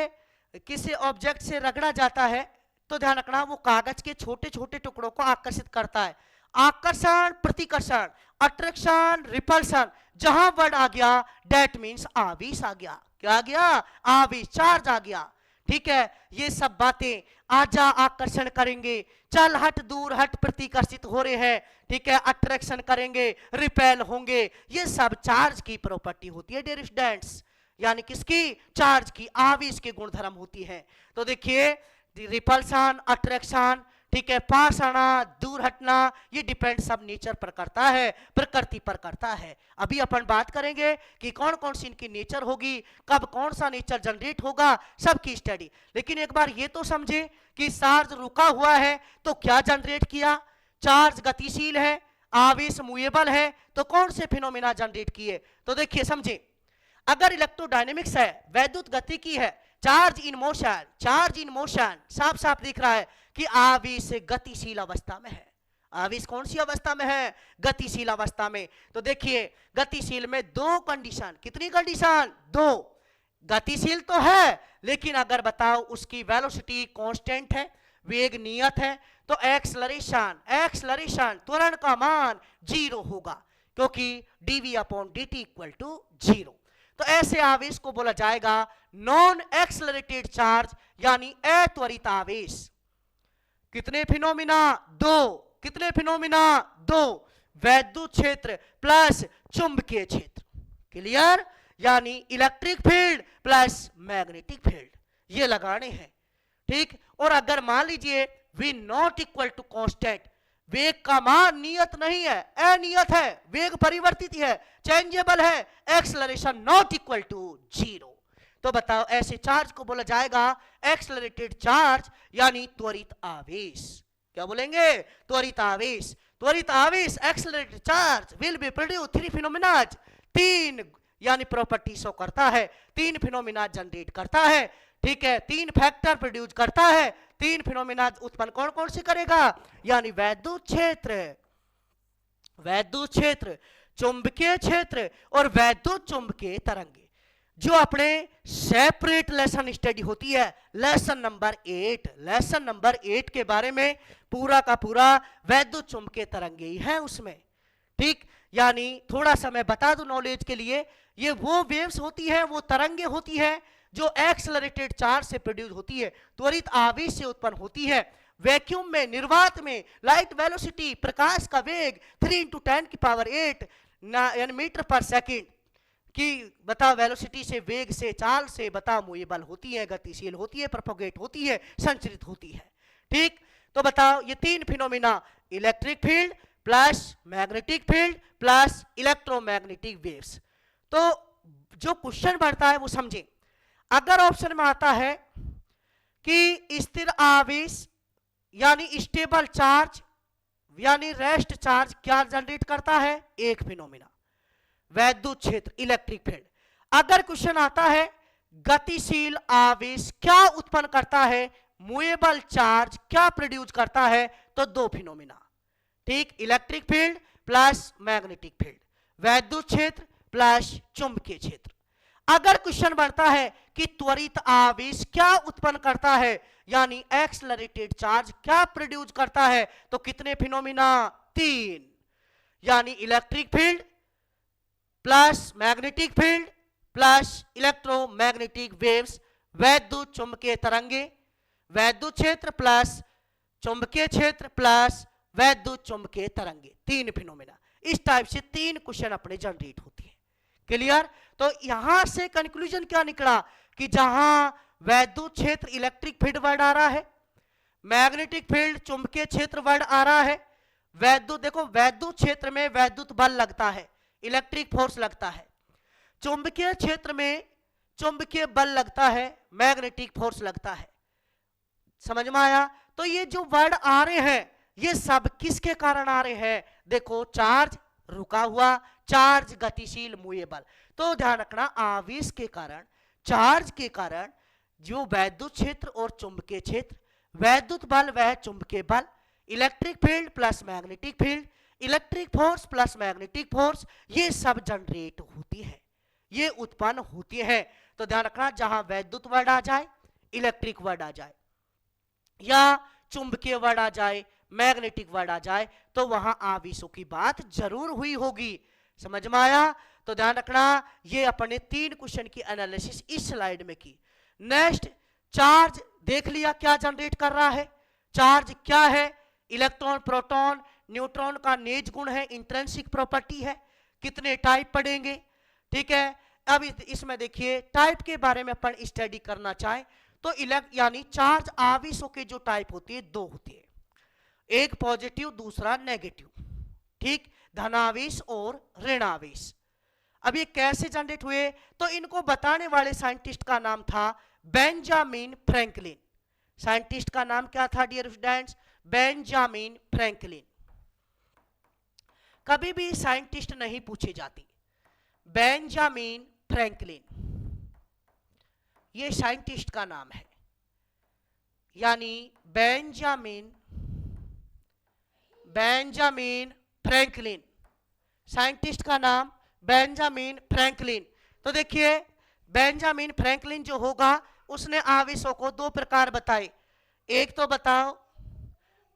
किसी ऑब्जेक्ट से रगड़ा जाता है तो ध्यान रखना वो कागज के छोटे छोटे टुकड़ों को आकर्षित करता है। आकर्षण, प्रतिकर्षण, अट्रैक्शन, रिपल्शन, जहां वर्ड आ गया दैट मींस आवेश आ गया। क्या आ गया? आवेश, चार्ज आ गया। ठीक है, ये सब बातें आजा आकर्षण करेंगे, चल हट दूर हट प्रतिकर्षित हो रहे हैं, ठीक है, अट्रैक्शन करेंगे, रिपेल होंगे, ये सब चार्ज की प्रॉपर्टी होती है डियर स्टूडेंट्स, यानी किसकी? चार्ज की, आवेश के गुणधर्म होती है। तो देखिए रिपल्शन, अट्रैक्शन, ठीक है, पास आना, दूर हटना, ये डिपेंड सब नेचर पर करता है, प्रकृति पर करता है। अभी अपन बात करेंगे कि कौन कौन सी इनकी नेचर होगी, कब कौन सा नेचर जनरेट होगा, सबकी स्टडी। लेकिन एक बार ये तो समझे कि चार्ज रुका हुआ है तो क्या जनरेट किया, चार्ज गतिशील है, आवेश मूवेबल है, तो कौन से फिनोमेना जनरेट किए। तो देखिए समझे, अगर इलेक्ट्रोडायनेमिक्स है, वैद्युत गतिकी है, charge in motion, charge in motion, साफ साफ दिख रहा है कि आवेश गतिशील अवस्था में है। आवेश कौन सी अवस्था में है? गतिशील अवस्था में। तो देखिए गतिशील में दो कंडीशन, कितनी कंडीशन? दो। गतिशील तो है लेकिन अगर बताओ उसकी वेलोसिटी कांस्टेंट है, वेग नियत है, तो एक्सलरेशन, एक्सलरेशन त्वरण का मान 0 होगा, क्योंकि dv/dt इक्वल टू 0। तो ऐसे आवेश को बोला जाएगा नॉन एक्सलरेटेड चार्ज, यानी अत्वरित आवेश। कितने फिनोमिना? दो। कितने फिनोमिना? दो। वैद्युत क्षेत्र प्लस चुंबकीय क्षेत्र, क्लियर, यानी electric field plus magnetic field, ये लगाने हैं। ठीक, और अगर मान लीजिए v not equal to constant, वेग का मान नियत नहीं है, अनियत है, वेग परिवर्तित है, चेंजेबल है, एक्सलरेशन नॉट इक्वल टू 0, तो बताओ ऐसे चार्ज को बोला जाएगा एक्सलरेटेड चार्ज, यानी त्वरित आवेश। क्या बोलेंगे? त्वरित आवेश। त्वरित आवेश, accelerated charge will be produce three phenomena, तीन यानी प्रॉपर्टी शो करता है, तीन फिनोमिना जनरेट करता है। ठीक है, तीन फैक्टर प्रोड्यूस करता है, तीन फिनोमिना उत्पन्न कौन कौन से करेगा? यानी वैद्युत क्षेत्र, वैद्युत क्षेत्र, चुंबकीय क्षेत्र और वैद्युत चुंबकीय तरंगे, जो अपने सेपरेट लेसन स्टडी होती है, लेसन नंबर 8, लेसन नंबर 8 के बारे में पूरा का पूरा वैद्युत चुंबकीय तरंगे ही है उसमें। ठीक, यानी थोड़ा सा मैं बता दूं नॉलेज के लिए, ये वो वेव्स होती है, वो तरंगे होती है जो एक्सलरेटेड चार्ज से प्रोड्यूस होती है, त्वरित आवेश से उत्पन्न होती है। वैक्यूम में, निर्वात में लाइट वेलोसिटी, प्रकाश का वेग 3 × 10⁸ यानी मीटर पर सेकंड की बताओ वेलोसिटी से, वेग से, चाल से बताओ मूवेबल होती है, गतिशील होती है, प्रोपोगेट होती है, संचरित होती है। ठीक, तो बताओ ये तीन phenomena, electric field plus magnetic field plus electromagnetic waves. तो जो क्वेश्चन बढ़ता है वो समझें। अगर ऑप्शन में आता है कि स्थिर आवेश यानी स्टेबल चार्ज यानी रेस्ट चार्ज क्या जनरेट करता है? एक फिनोमिना, वैद्युत क्षेत्र, इलेक्ट्रिक फील्ड। अगर क्वेश्चन आता है गतिशील आवेश क्या उत्पन्न करता है, मूवेबल चार्ज क्या प्रोड्यूस करता है, तो दो फिनोमिना। ठीक, electric field plus magnetic field, वैद्युत क्षेत्र प्लस चुंबकीय क्षेत्र। अगर क्वेश्चन बढ़ता है कि त्वरित आवेश क्या उत्पन्न करता है, यानी एक्सलरेटेड चार्ज क्या प्रोड्यूस करता है, तो कितने फिनोमिना? तीन, यानी electric field plus magnetic field plus electromagnetic waves, वैद्युत चुंबकीय तरंगे, वैद्युत क्षेत्र प्लस चुंबकीय क्षेत्र प्लस वैद्युत चुंबकीय तरंगे, तीन फिनोमिना। इस टाइप से तीन क्वेश्चन अपने जनरेट होते हैं, क्लियर। तो यहां से कंक्लूजन क्या निकला कि जहां वैद्युत क्षेत्र इलेक्ट्रिक फील्ड वर्ड आ रहा है, मैग्नेटिक फील्ड चुंबकीय क्षेत्र वर्ड आ रहा है, वैद्युत, देखो वैद्युत क्षेत्र में वैद्युत बल लगता है, इलेक्ट्रिक फोर्स लगता है, चुंबकीय क्षेत्र में चुंबकीय बल लगता है, मैग्नेटिक फोर्स लगता है। समझ में आया? तो ये जो वर्ड आ रहे हैं ये सब किसके कारण आ रहे हैं? देखो, चार्ज रुका हुआ, चार्ज गतिशील, मूवेबल। तो ध्यान रखना, आवेश के कारण, चार्ज के कारण जो वैद्युत क्षेत्र और चुंबकीय क्षेत्र, वैद्युत बल वह चुंबकीय बल, electric field plus magnetic field, electric force plus magnetic force, ये सब जनरेट होती है, ये उत्पन्न होती है। तो ध्यान रखना, जहां वैद्युत वर्ड आ जाए, इलेक्ट्रिक वर्ड आ जाए, या चुंबकीय वर्ड आ जाए, मैग्नेटिक वर्ड आ जाए, तो वहां आवेशों की बात जरूर हुई होगी। समझ में आया? तो ध्यान रखना, ये अपने 3 क्वेश्चन की एनालिसिस इस स्लाइड में की। नेक्स्ट, चार्ज देख लिया क्या जनरेट कर रहा है। चार्ज क्या है? इलेक्ट्रॉन, प्रोटॉन, न्यूट्रॉन का निज गुण है, इंट्रिंसिक प्रॉपर्टी है। कितने टाइप पढ़ेंगे, ठीक है। अब इसमें देखिए, टाइप के बारे में अपन स्टडी करना चाहें तो यानी चार्ज आवेशों के जो टाइप होती है 2 होती है, एक पॉजिटिव, दूसरा नेगेटिव, ठीक, धनावेश और ऋणावेश। अब ये कैसे जनरेट हुए? तो इनको बताने वाले साइंटिस्ट का नाम था बेंजामिन फ्रैंकलिन। साइंटिस्ट का नाम क्या था डियर स्टूडेंट्स? Benjamin Franklin. कभी भी साइंटिस्ट नहीं पूछे जाते। बेंजामिन फ्रैंकलिन ये साइंटिस्ट का नाम है, यानी बेंजामिन फ्रैंकलिन, साइंटिस्ट का नाम बेंजामिन फ्रैंकलिन। तो देखिए, बेंजामिन फ्रैंकलिन जो होगा उसने आवेशों को 2 प्रकार बताए। एक तो बताओ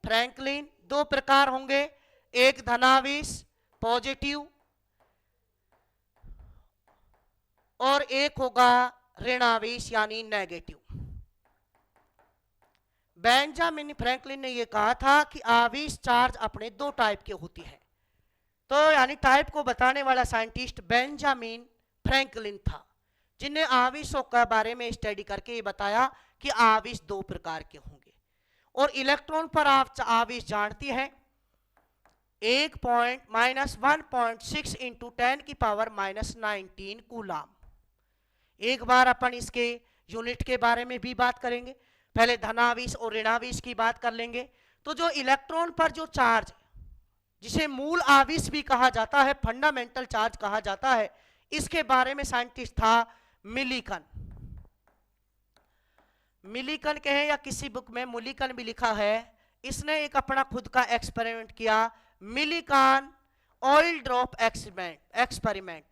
फ्रैंकलिन, 2 प्रकार होंगे, एक धनावेश पॉजिटिव और एक होगा ऋणावेश यानी नेगेटिव। बेंजामिन फ्रैंकलिन ने यह कहा था कि आवेश चार्ज अपने 2 टाइप के होती है। तो यानी टाइप को बताने वाला साइंटिस्ट बेंजामिन फ्रैंकलिन था, जिन्हें आवेशों के बारे में स्टडी करके ये बताया कि आवेश 2 प्रकार के होंगे। और इलेक्ट्रॉन पर आप आवेश जानती हैं, 1.-1.6 इंटू 10⁻⁻19 कूलाम। एक बार अपन इसके यूनिट के बारे में भी बात करेंगे, पहले धनावेश और ऋणावेश की बात कर लेंगे। तो जो इलेक्ट्रॉन पर जो चार्ज, जिसे मूल आवेश भी कहा जाता है, फंडामेंटल चार्ज कहा जाता है, इसके बारे में साइंटिस्ट था मिलिकन। मिलिकन कहे या किसी बुक में मुलिकन भी लिखा है। इसने एक अपना खुद का एक्सपेरिमेंट किया, मिलिकन ऑयल ड्रॉप एक्सपेरिमेंट।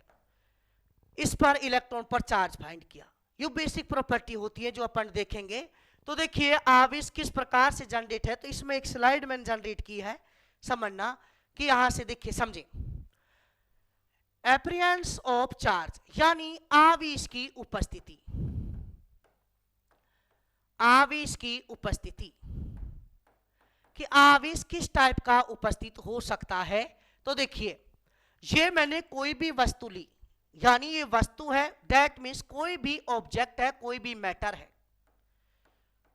इस पर इलेक्ट्रॉन पर चार्ज फाइंड किया। ये बेसिक प्रॉपर्टी होती है जो अपन देखेंगे। तो देखिए, आवेश किस प्रकार से जनरेट है, तो इसमें एक स्लाइड मैंने जनरेट की है, समझना कि यहां से देखिए, समझे। अपीयरेंस ऑफ चार्ज यानी आवेश की उपस्थिति, आवेश की उपस्थिति, कि आवेश किस टाइप का उपस्थित हो सकता है। तो देखिए, ये मैंने कोई भी वस्तु ली, यानी ये वस्तु है, दैट मीन्स कोई भी ऑब्जेक्ट है, कोई भी मैटर है,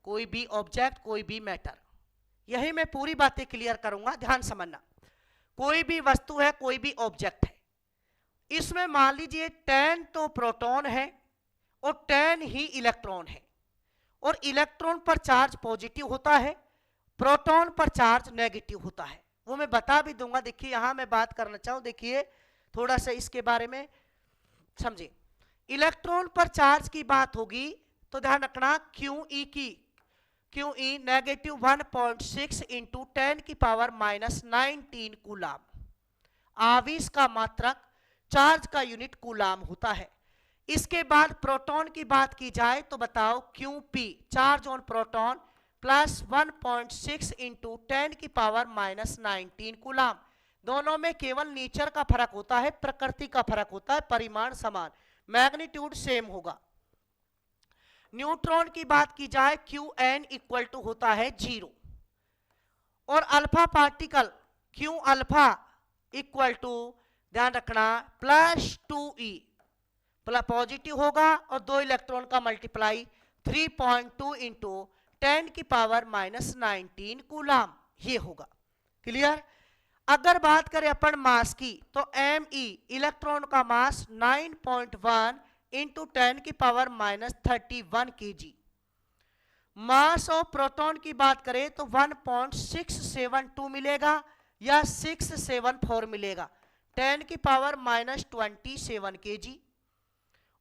कोई भी ऑब्जेक्ट, कोई भी मैटर। यही मैं पूरी बातें क्लियर करूंगा, ध्यान समझना। कोई भी वस्तु है, कोई भी ऑब्जेक्ट है, इसमें मान लीजिए 10 तो प्रोटॉन है और 10 ही इलेक्ट्रॉन है, और इलेक्ट्रॉन पर चार्ज पॉजिटिव होता है, प्रोटॉन पर चार्ज नेगेटिव होता है। वो मैं बता भी दूंगा। देखिए, यहां मैं बात करना चाहूं, देखिए थोड़ा सा इसके बारे में समझे। इलेक्ट्रॉन पर चार्ज की बात होगी तो ध्यान रखना, QE की, QE नेगेटिव 1.6 इंटू 10⁻⁻19 कूलाम। आवेश का मात्रक, चार्ज का यूनिट कूलाम होता है। इसके बाद प्रोटॉन की बात की जाए तो बताओ, QP charge on proton plus 1.6 into 10⁻⁻19 coulomb. दोनों में केवल नेचर का फर्क होता है, प्रकृति का फर्क होता है, परिमाण समान, मैग्नीट्यूड सेम होगा। न्यूट्रॉन की बात की जाए, QN इक्वल टू होता है 0, और alpha particle Q alpha equal to, ध्यान रखना, +2E, पॉजिटिव होगा, और 2 इलेक्ट्रॉन का मल्टीप्लाई 3.2 इंटू 10⁻⁻19 कूलाम, ये होगा। क्लियर? अगर बात करें अपन मास की तो Me इलेक्ट्रॉन का मास 9.1 into 10⁻31 kg। Mass of proton की बात करें तो 1.672 मिलेगा या 674 मिलेगा, 10 की पावर -27 kg।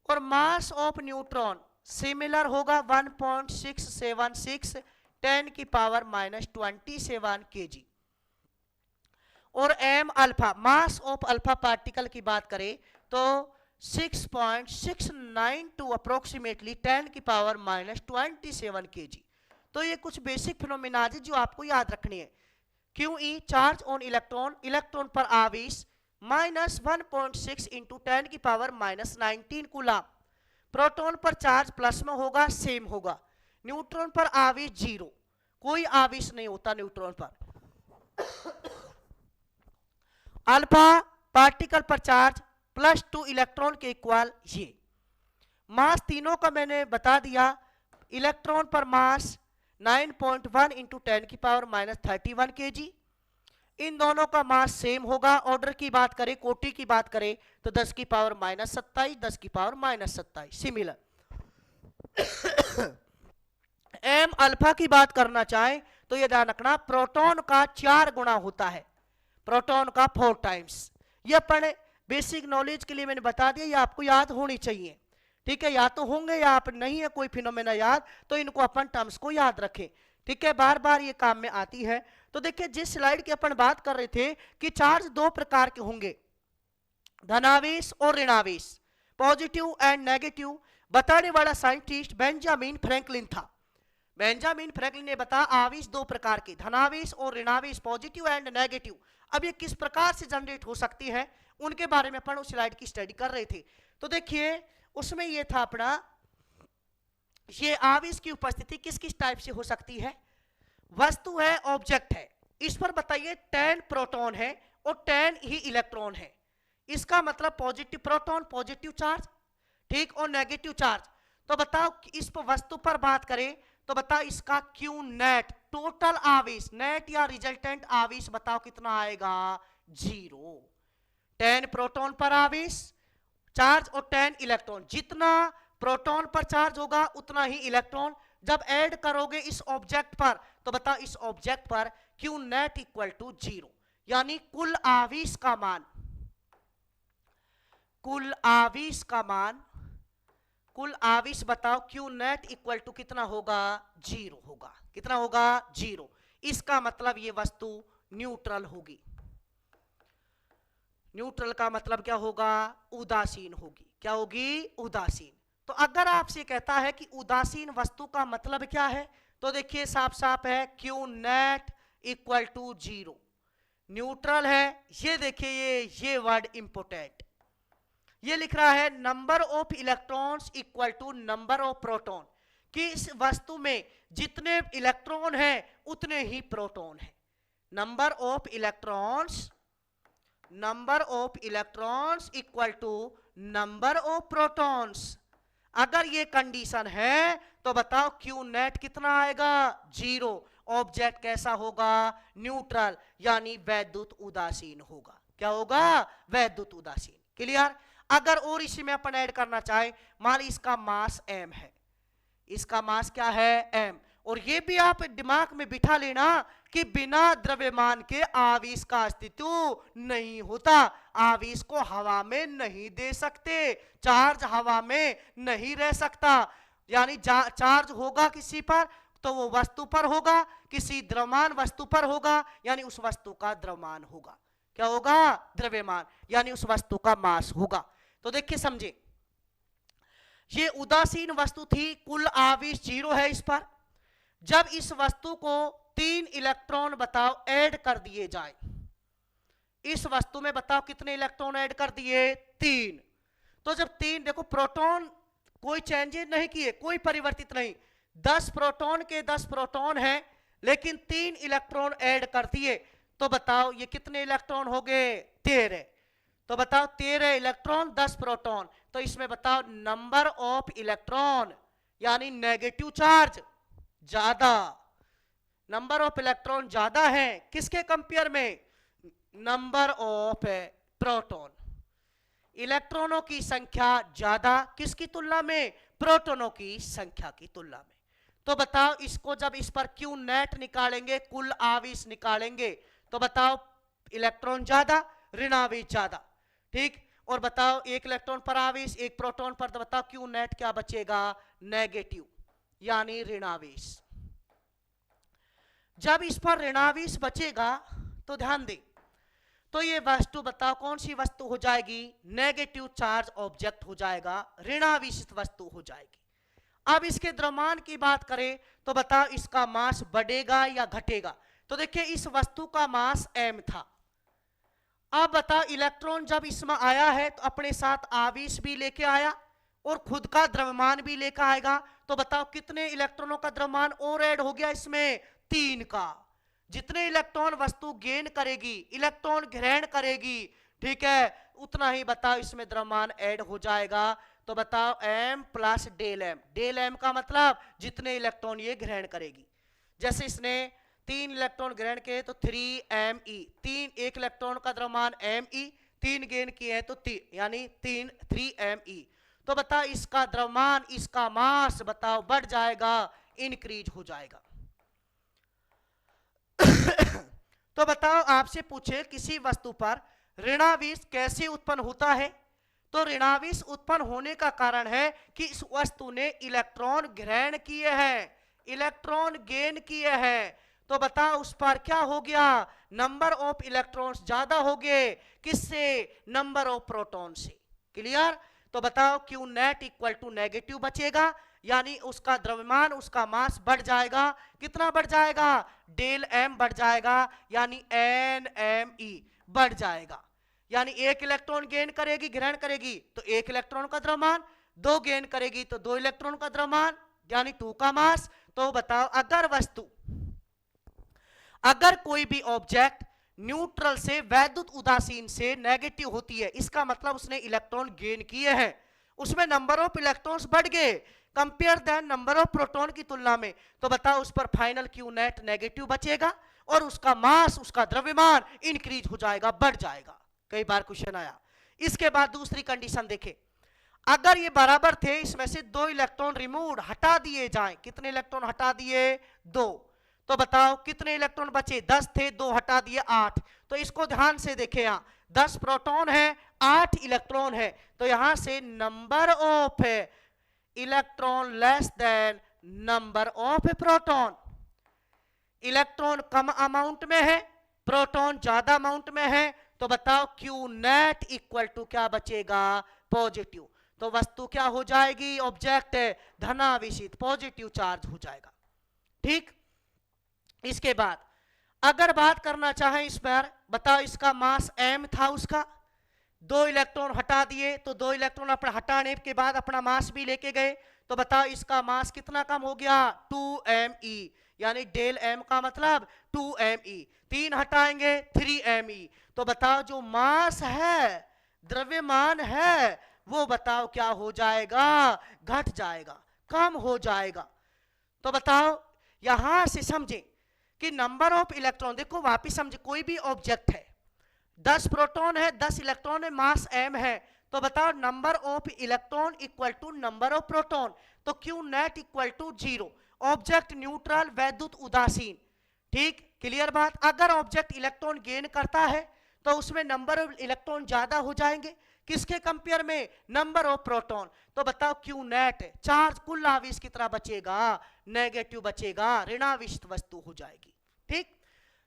और मास ऑफ न्यूट्रॉन सिमिलर होगा 1.676, 10 की पावर -27 kg। और m alpha, mass of alpha particle की बात करें तो 6.692 अप्रोक्सीमेटली, 10 की पावर -27 kg। तो ये कुछ बेसिक फिनोमिनाजी जो आपको याद रखनी है। Q E charge on electron, electron पर आवेश -1.6 इंटू 10 की पावर -19 कूलम। प्रोटॉन पर चार्ज प्लस में होगा, सेम होगा। न्यूट्रॉन पर आवेश 0, कोई आवेश नहीं होता न्यूट्रॉन पर। अल्फा पार्टिकल पर चार्ज +2 इलेक्ट्रॉन के इक्वल ये। मास तीनों का मैंने बता दिया। इलेक्ट्रॉन पर मास 9.1 इंटू 10 की पावर -31 kg। इन दोनों का मास सेम होगा। ऑर्डर की बात करें, कोटि की बात करें तो 10 की पावर -27, 10 की पावर -27 सिमिलर। एम अल्फा की बात करना चाहे तो ये ध्यान रखना, प्रोटॉन का 4 गुना होता है, प्रोटॉन का 4 टाइम्स। ये अपन बेसिक नॉलेज के लिए मैंने बता दिया, ये आपको याद होनी चाहिए, ठीक है। या तो होंगे या आप नहीं है कोई फिनोमेना याद, तो इनको अपन टर्म्स को याद रखें, ठीक है। बार बार ये काम में आती है। तो देखिए जिस स्लाइड की अपन बात कर रहे थे कि चार्ज 2 प्रकार के होंगे, धनावेश और ऋणावेश, पॉजिटिव एंड नेगेटिव, बताने वाला साइंटिस्ट बेंजामिन फ्रैंकलिन था। बेंजामिन फ्रैंकलिन ने बताया आवेश 2 प्रकार के, धनावेश और ऋणावेश, पॉजिटिव एंड नेगेटिव। अब ये किस प्रकार से जनरेट हो सकती है, उनके बारे में अपन उस स्लाइड की स्टडी कर रहे थे। तो देखिए उसमें ये था अपना, ये आवेश की उपस्थिति किस किस टाइप से हो सकती है। वस्तु है, ऑब्जेक्ट है, इस पर बताइए 10 प्रोटॉन है और 10 ही इलेक्ट्रॉन है। इसका मतलब पॉजिटिव प्रोटॉन, पॉजिटिव चार्ज, ठीक, और नेगेटिव चार्ज। तो बताओ इस पर वस्तु पर बात करें तो बताओ इसका क्यू नेट, टोटल आवेश, नेट या रिजल्टेंट आवेश बताओ कितना आएगा, 0। 10 प्रोटॉन पर आवेश चार्ज और 10 इलेक्ट्रॉन, जितना प्रोटॉन पर चार्ज होगा उतना ही इलेक्ट्रॉन। जब ऐड करोगे इस ऑब्जेक्ट पर तो बताओ इस ऑब्जेक्ट पर क्यू नेट इक्वल टू 0, यानी कुल आवेश का मान, कुल आवेश का मान, कुल आवेश बताओ क्यू नेट इक्वल टू कितना होगा, 0 होगा। कितना होगा, 0। इसका मतलब ये वस्तु न्यूट्रल होगी। न्यूट्रल का मतलब क्या होगा, उदासीन होगी। क्या होगी, उदासीन। तो अगर आपसे कहता है कि उदासीन वस्तु का मतलब क्या है, तो देखिए साफ साफ है, Q net equal to 0। Neutral है, ये देखिए ये वर्ड इंपोर्टेंट, ये लिख रहा है number of electrons equal to number of proton, कि इस वस्तु में जितने इलेक्ट्रॉन हैं उतने ही प्रोटॉन हैं। Number of electrons, number of electrons equal to number of protons. अगर ये कंडीशन है तो बताओ क्यू नेट कितना आएगा, 0। ऑब्जेक्ट कैसा होगा, न्यूट्रल, यानी वैद्युत उदासीन होगा। क्या होगा, वैद्युत उदासीन। क्लियर। अगर और इसी में अपन ऐड करना चाहे, मान ली इसका मास m है, इसका मास क्या है, m, और ये भी आप दिमाग में बिठा लेना कि बिना द्रव्यमान के आवेश का अस्तित्व नहीं होता। आवेश को हवा में नहीं दे सकते, चार्ज हवा में नहीं रह सकता। यानी चार्ज होगा किसी पर तो वो वस्तु पर होगा, किसी द्रव्यमान वस्तु पर होगा, यानी उस वस्तु का द्रव्यमान होगा। क्या होगा, द्रव्यमान, यानी उस वस्तु का मास होगा। तो देखिए समझे, ये उदासीन वस्तु थी, कुल आवेश 0 है इस पर। जब इस वस्तु को 3 इलेक्ट्रॉन बताओ ऐड कर दिए जाए, इस वस्तु में बताओ कितने इलेक्ट्रॉन ऐड कर दिए, 3। तो जब 3, देखो प्रोटॉन कोई चेंजेस नहीं किए, कोई परिवर्तित नहीं, 10 प्रोटॉन के 10 प्रोटॉन है, लेकिन 3 इलेक्ट्रॉन ऐड कर दिए, तो बताओ ये कितने इलेक्ट्रॉन हो गए, 13। तो बताओ 13 इलेक्ट्रॉन 10 प्रोटॉन, तो इसमें बताओ नंबर ऑफ इलेक्ट्रॉन यानी नेगेटिव चार्ज ज्यादा, नंबर ऑफ इलेक्ट्रॉन ज्यादा है किसके कंपेयर में, नंबर ऑफ प्रोटॉन। इलेक्ट्रॉनों की संख्या ज्यादा किसकी तुलना में, प्रोटॉनों की संख्या की तुलना में। तो बताओ इसको जब इस पर क्यू नेट निकालेंगे, कुल आवेश निकालेंगे, तो बताओ इलेक्ट्रॉन ज्यादा, ऋणावेश ज्यादा, ठीक। और बताओ एक इलेक्ट्रॉन पर आवेश, एक प्रोटॉन पर, तो बताओ क्यू नेट क्या बचेगा, नेगेटिव, यानी ऋणावेश। जब इस पर ऋणावेश बचेगा तो ध्यान दे, तो ये वस्तु बताओ कौन सी वस्तु हो जाएगी, नेगेटिव चार्ज ऑब्जेक्ट हो जाएगा, ऋणावेशित वस्तु हो जाएगी। अब इसके द्रव्यमान की बात करें तो बताओ इसका मास बढ़ेगा या घटेगा। तो देखिए इस वस्तु का मास m था, अब बताओ इलेक्ट्रॉन जब इसमें आया है तो अपने साथ आवेश भी लेके आया और खुद का द्रव्यमान भी लेकर आएगा। तो बताओ कितने इलेक्ट्रॉनों का द्रव्यमान और ऐड हो गया इसमें, 3 का। जितने इलेक्ट्रॉन वस्तु गेन करेगी, इलेक्ट्रॉन ग्रहण करेगी, ठीक है, उतना ही बताओ इसमें द्रव्यमान ऐड हो जाएगा। तो बताओ m plus del m, del m का मतलब जितने इलेक्ट्रॉन ये ग्रहण करेगी। जैसे इसने 3 इलेक्ट्रॉन ग्रहण किए तो 3me, 1 इलेक्ट्रॉन का द्रव्यमान me, 3 गेन किए हैं तो 3 यानी 3me। तो बताओ इसका द्रव्यमान, इसका मास बताओ बढ़ जाएगा, इंक्रीज हो जाएगा। तो बताओ आपसे पूछे किसी वस्तु पर ऋणावेश कैसे उत्पन्न होता है, तो ऋणावेश उत्पन्न होने का कारण है कि इस वस्तु ने इलेक्ट्रॉन ग्रहण किए हैं, इलेक्ट्रॉन गेन किए हैं। तो बताओ उस पर क्या हो गया, नंबर ऑफ इलेक्ट्रॉन्स ज्यादा हो गए, किससे, नंबर ऑफ प्रोटॉन से। क्लियर। तो बताओ Q net equal to negative बचेगा, यानी उसका द्रव्यमान, उसका मास बढ़ जाएगा। कितना बढ़ जाएगा, डेल m बढ़ जाएगा, यानी nme बढ़ जाएगा। यानी 1 इलेक्ट्रॉन गेन करेगी, ग्रहण करेगी, तो 1 इलेक्ट्रॉन का द्रव्यमान, 2 गेन करेगी तो 2 इलेक्ट्रॉन का द्रव्यमान, यानी 2 का मास। तो बताओ अगर कोई भी ऑब्जेक्ट न्यूट्रल से, वैद्युत उदासीन से नेगेटिव होती है, इसका मतलब उसने इलेक्ट्रॉन गेन किए हैं, उसमें नंबर ऑफ इलेक्ट्रॉन्स बढ़ गए compare than number of proton की तुलना में। तो बताओ उस पर फाइनल क्यू नेट नेगेटिव बचेगा और उसका मास, उसका द्रव्यमान इंक्रीज हो जाएगा, बढ़ जाएगा। कई बार क्वेश्चन आया। इसके बाद दूसरी कंडीशन देखें, अगर ये बराबर थे, इसमें से 2 इलेक्ट्रॉन रिमूव, हटा दिए जाएं, कितने इलेक्ट्रॉन हटा दिए, 2। तो बताओ कितने इलेक्ट्रॉन बचे, 10 थे, 2 हटा दिए, 8। तो इसको ध्यान से देखें, यहां 10 प्रोटॉन है, 8 इलेक्ट्रॉन है, तो यहां से number of electron less than number of proton. Electron come amount में है, प्रोटॉन ज्यादा अमाउंट में है, तो बताओ क्यू नेट इक्वल टू क्या बचेगा, पॉजिटिव। तो वस्तु क्या हो जाएगी, ऑब्जेक्ट धनावेशित, पॉजिटिव चार्ज हो जाएगा, ठीक। इसके बाद अगर बात करना चाहें इस पर, बताओ इसका मास m था, उसका 2 इलेक्ट्रॉन हटा दिए, तो 2 इलेक्ट्रॉन अपना हटाने के बाद अपना मास भी लेके गए, तो बताओ इसका मास कितना कम हो गया, 2me, यानी डेल m का मतलब 2me, 3 हटाएंगे 3me। तो बताओ जो मास है, द्रव्यमान है, वो बताओ क्या हो जाएगा, घट जाएगा, कम हो जाएगा। तो बताओ यहां से समझे कि नंबर ऑफ इलेक्ट्रॉन, देखो वापिस समझे, कोई भी ऑब्जेक्ट है, 10 प्रोटॉन है, 10 इलेक्ट्रॉन है, मास m है, तो बताओ number of electron equal to number of proton. तो Q net equal to 0, object neutral, वैद्युत उदासीन, ठीक। क्लियर बात। अगर ऑब्जेक्ट इलेक्ट्रॉन गेन करता है तो उसमें नंबर ऑफ इलेक्ट्रॉन ज्यादा हो जाएंगे, किसके कंपेयर में, नंबर ऑफ प्रोटॉन। तो बताओ क्यू नेट चार्ज कुल आवेश की तरह बचेगा, नेगेटिव बचेगा, ऋणावेशित वस्तु हो जाएगी, ठीक।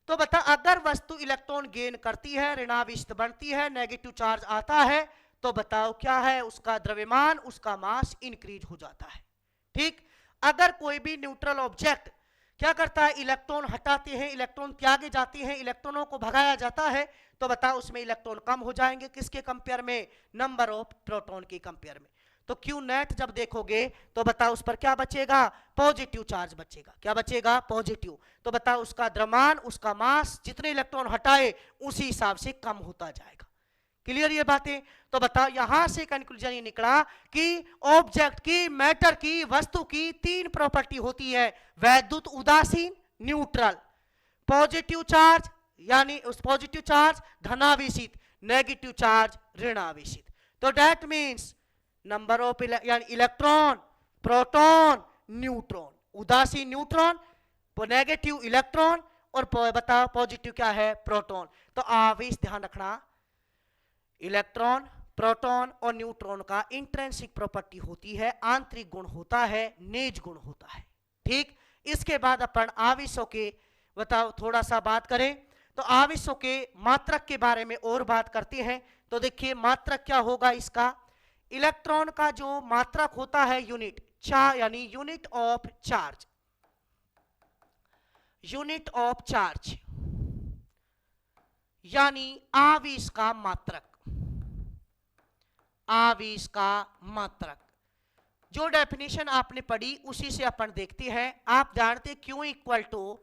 तो बता अगर वस्तु इलेक्ट्रॉन गेन करती है, ऋणावेशित बनती है, नेगेटिव चार्ज आता है, तो बताओ क्या है, उसका द्रव्यमान, उसका मास इंक्रीज हो जाता है, ठीक। अगर कोई भी न्यूट्रल ऑब्जेक्ट क्या करता है, इलेक्ट्रॉन हटाते हैं, इलेक्ट्रॉन त्यागे जाते हैं, इलेक्ट्रॉनों को भगाया जाता है, तो बताओ उसमें इलेक्ट्रॉन कम हो जाएंगे, किसके कंपेयर में, नंबर ऑफ प्रोटॉन के कंपेयर में। तो क्यू नेट जब देखोगे तो बताओ उस पर क्या बचेगा, पॉजिटिव चार्ज बचेगा। क्या बचेगा, पॉजिटिव। तो बताओ उसका द्रव्यमान, उसका मास, जितने इलेक्ट्रॉन हटाए उसी हिसाब से कम होता जाएगा। क्लियर ये बातें। तो बताओ यहां से कंक्लूजन ये निकला कि ऑब्जेक्ट की, मैटर की, वस्तु की 3 प्रॉपर्टी होती है, वैद्युत उदासीन, न्यूट्रल, पॉजिटिव चार्ज यानी उस पॉजिटिव चार्ज धनावेशित, नेगेटिव चार्ज ऋणावेशित। तो दैट मीन्स नंबर ऑफ यानी इलेक्ट्रॉन, प्रोटॉन, न्यूट्रॉन, उदासीन न्यूट्रॉन, नेगेटिव इलेक्ट्रॉन, और बताओ पॉजिटिव क्या है, प्रोटॉन। तो आवेश ध्यान रखना, इलेक्ट्रॉन, प्रोटॉन और न्यूट्रॉन का इंट्रिंसिक प्रॉपर्टी होती है, आंतरिक गुण होता है, नेज गुण होता है। ठीक, इसके बाद अपन आवेशों के बताओ थोड़ा सा बात करें तो आवेशों के मात्रक के बारे में और बात करते हैं। तो देखिए मात्रक क्या होगा इसका, इलेक्ट्रॉन का जो मात्रक होता है यूनिट, यानी unit of charge, unit of charge यानी आवेश का मात्रक, आवेश का मात्रक। जो डेफिनेशन आपने पढ़ी उसी से अपन देखते हैं। आप जानते Q equal to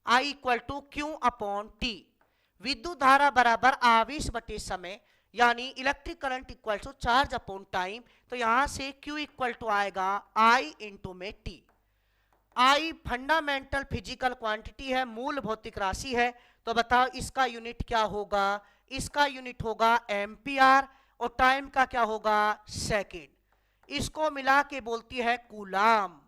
I equal to Q upon T, विद्युत धारा बराबर आवेश बटे समय, यानी electric current equal to charge upon time. तो यहां से Q इक्वल टू आएगा I इंटू में टी। I फंडामेंटल फिजिकल क्वांटिटी है, मूल भौतिक राशि है। तो बताओ इसका यूनिट क्या होगा, इसका यूनिट होगा एम्पियर, और टाइम का क्या होगा, सेकेंड। इसको मिला के बोलती है कूलाम।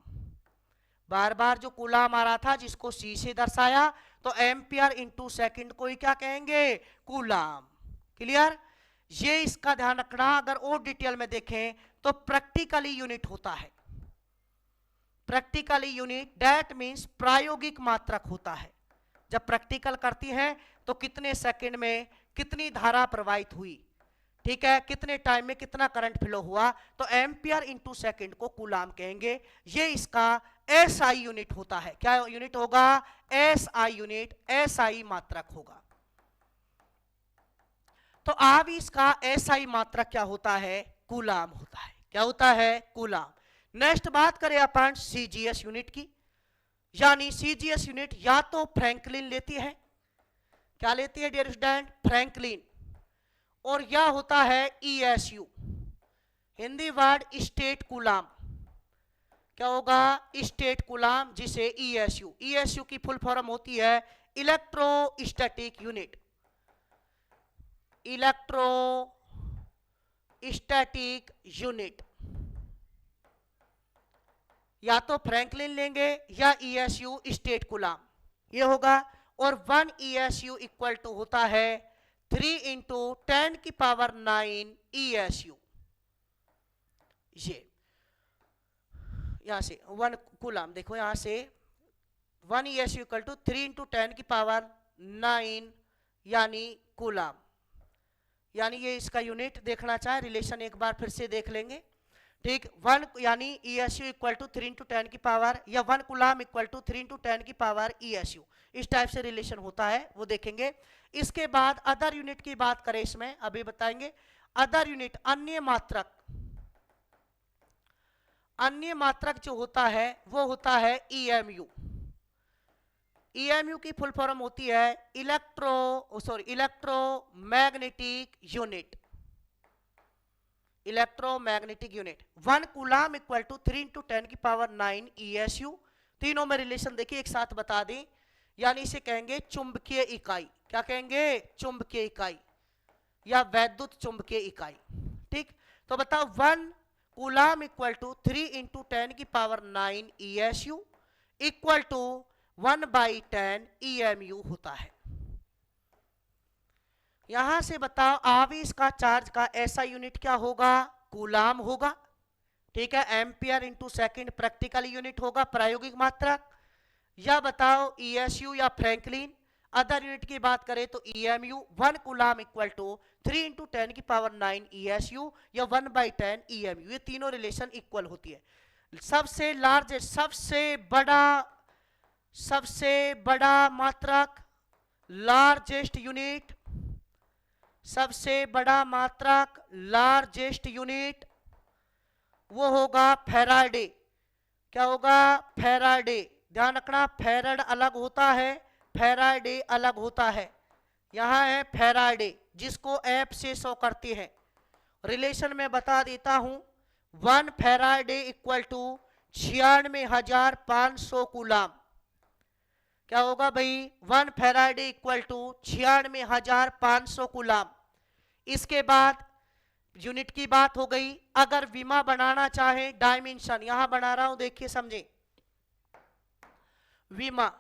बार बार जो कूलाम आ रहा था जिसको C से दर्शाया, तो एम्पियर इंटू सेकेंड को ही क्या कहेंगे, कूलाम। क्लियर, ये इसका ध्यान रखना। अगर और डिटेल में देखें तो प्रैक्टिकली यूनिट होता है, प्रैक्टिकली यूनिट दैट मींस प्रायोगिक मात्रक होता है। जब प्रैक्टिकल करती हैं तो कितने सेकंड में कितनी धारा प्रवाहित हुई, ठीक है, कितने टाइम में कितना करंट फ्लो हुआ, तो एम्पियर इंटू सेकेंड को कूलाम कहेंगे। ये इसका SI यूनिट होता है। क्या यूनिट होगा, SI यूनिट, SI मात्रक होगा। तो आवेश का SI मात्रक क्या होता है, कूलाम होता है। क्या होता है, कूलाम। नेक्स्ट बात करें अपन CGS यूनिट की, यानी CGS यूनिट या तो फ्रैंकलिन लेती है, क्या लेती है डियर स्टूडेंट, फ्रैंकलिन, और यह होता है ESU, Hindi word state coulomb. क्या होगा, स्टेट कूलाम, जिसे ESU की फुल फॉर्म होती है इलेक्ट्रोस्टैटिक यूनिट, इलेक्ट्रोस्टैटिक यूनिट। या तो फ्रैंकलिन लेंगे या ESU स्टेट कूलाम, ये होगा। और 1 ESU इक्वल टू होता है 3 इंटू 10 की पावर 9 ESU। ये यहां से 1 कूलाम, देखो यहां से 1 ESU इक्वल टू 3 इंटू 10 की पावर 9 यानी कूलाम, यानी ये इसका यूनिट देखना चाहे रिलेशन एक बार फिर से देख लेंगे। ठीक, 1 यानी ESU इक्वल टू 3 इंटू 10 की पावर, या 1 कूलाम इक्वल टू 3 इंटू 10 की पावर ESU, इस टाइप से रिलेशन होता है, वो देखेंगे। इसके बाद अदर यूनिट की बात करें, इसमें अभी बताएंगे। अदर यूनिट अन्य मात्रक, अन्य मात्रक जो होता है वो होता है EMU। EMU की फुल फॉर्म होती है electromagnetic unit, electromagnetic unit. 1 coulomb equal to 3 into 10 की पावर 9 ESU। तीनों में रिलेशन देखिए एक साथ बता दें, यानी इसे कहेंगे चुंबकीय इकाई। क्या कहेंगे, चुंबकीय इकाई या वैद्युत चुंबकीय इकाई। ठीक, तो बताओ 1 कूलाम इक्वल टू 3 इंटू 10 की power 9 ESU equal to 1/10 EMU होता है। यहां से बताओ आवेश का चार्ज का ऐसा यूनिट क्या होगा, कूलाम होगा। ठीक है, ampere into second practical unit होगा, प्रायोगिक मात्रक। या बताओ ESU या फ्रैंकलिन। अदर यूनिट की बात करें तो EMU। 1 coulomb equal to 3 into 10 की पावर 9 ESU या 1/10 EMU, ये तीनों रिलेशन इक्वल होती है। सबसे लार्जेस्ट, सबसे बड़ा मात्रक, लार्जेस्ट यूनिट, सबसे बड़ा मात्रक, लार्जेस्ट यूनिट, वो होगा फैराडे। क्या होगा, फैराडे। ध्यान रखना, फैराड अलग होता है, फैराडे अलग होता है। यहां है फैराडे, जिसको एफ से शो करते हैं। रिलेशन में बता देता हूं, 1 फैराडे इक्वल टू 96,500 कूलाम। क्या होगा भाई, 1 फैराडे इक्वल टू 96,500 कूलाम। इसके बाद यूनिट की बात हो गई। अगर विमा बनाना चाहे, डायमेंशन यहां बना रहा हूं, देखिए समझे। विमा,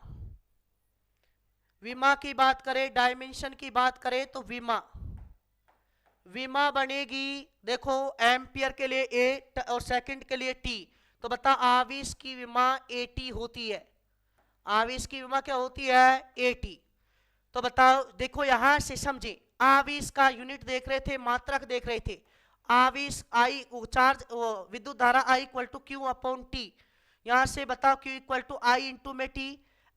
विमा की बात करें, डायमेंशन की बात करें तो विमा, विमा बनेगी देखो एम्पियर के लिए ए और सेकंड के लिए टी, तो बता आवेश की विमा एटी होती है, आवेश की विमा क्या होती है एटी। तो बताओ देखो यहां से समझे, आवेश का यूनिट देख रहे थे, मात्रक देख रहे थे, आवेश आई चार्ज विद्युत धारा I equal to Q upon T, यहां से बताओ Q equal to I into में टी,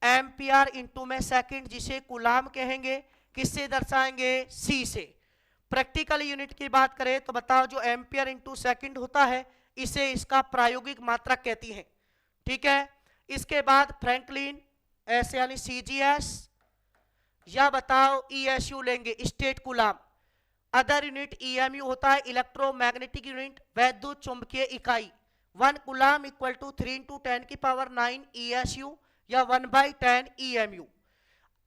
एम्पियर इंटू में सेकंड, जिसे कूलाम कहेंगे, किससे दर्शाएंगे सी से। प्रैक्टिकल यूनिट की बात करें तो बताओ जो एम्पियर इंटू सेकंड होता है इसे इसका प्रायोगिक मात्रक कहती है, ठीक है। इसके बाद फ्रैंकलिन एस यानी सीजीएस, या बताओ ईएसयू लेंगे state coulomb. Other unit EMU होता है इलेक्ट्रोमैग्नेटिक यूनिट, वैद्युत चुंबकीय इकाई। 1 कूलाम इक्वल टू 3 × 10⁹ ईएसयू या 1/10 ईएमयू।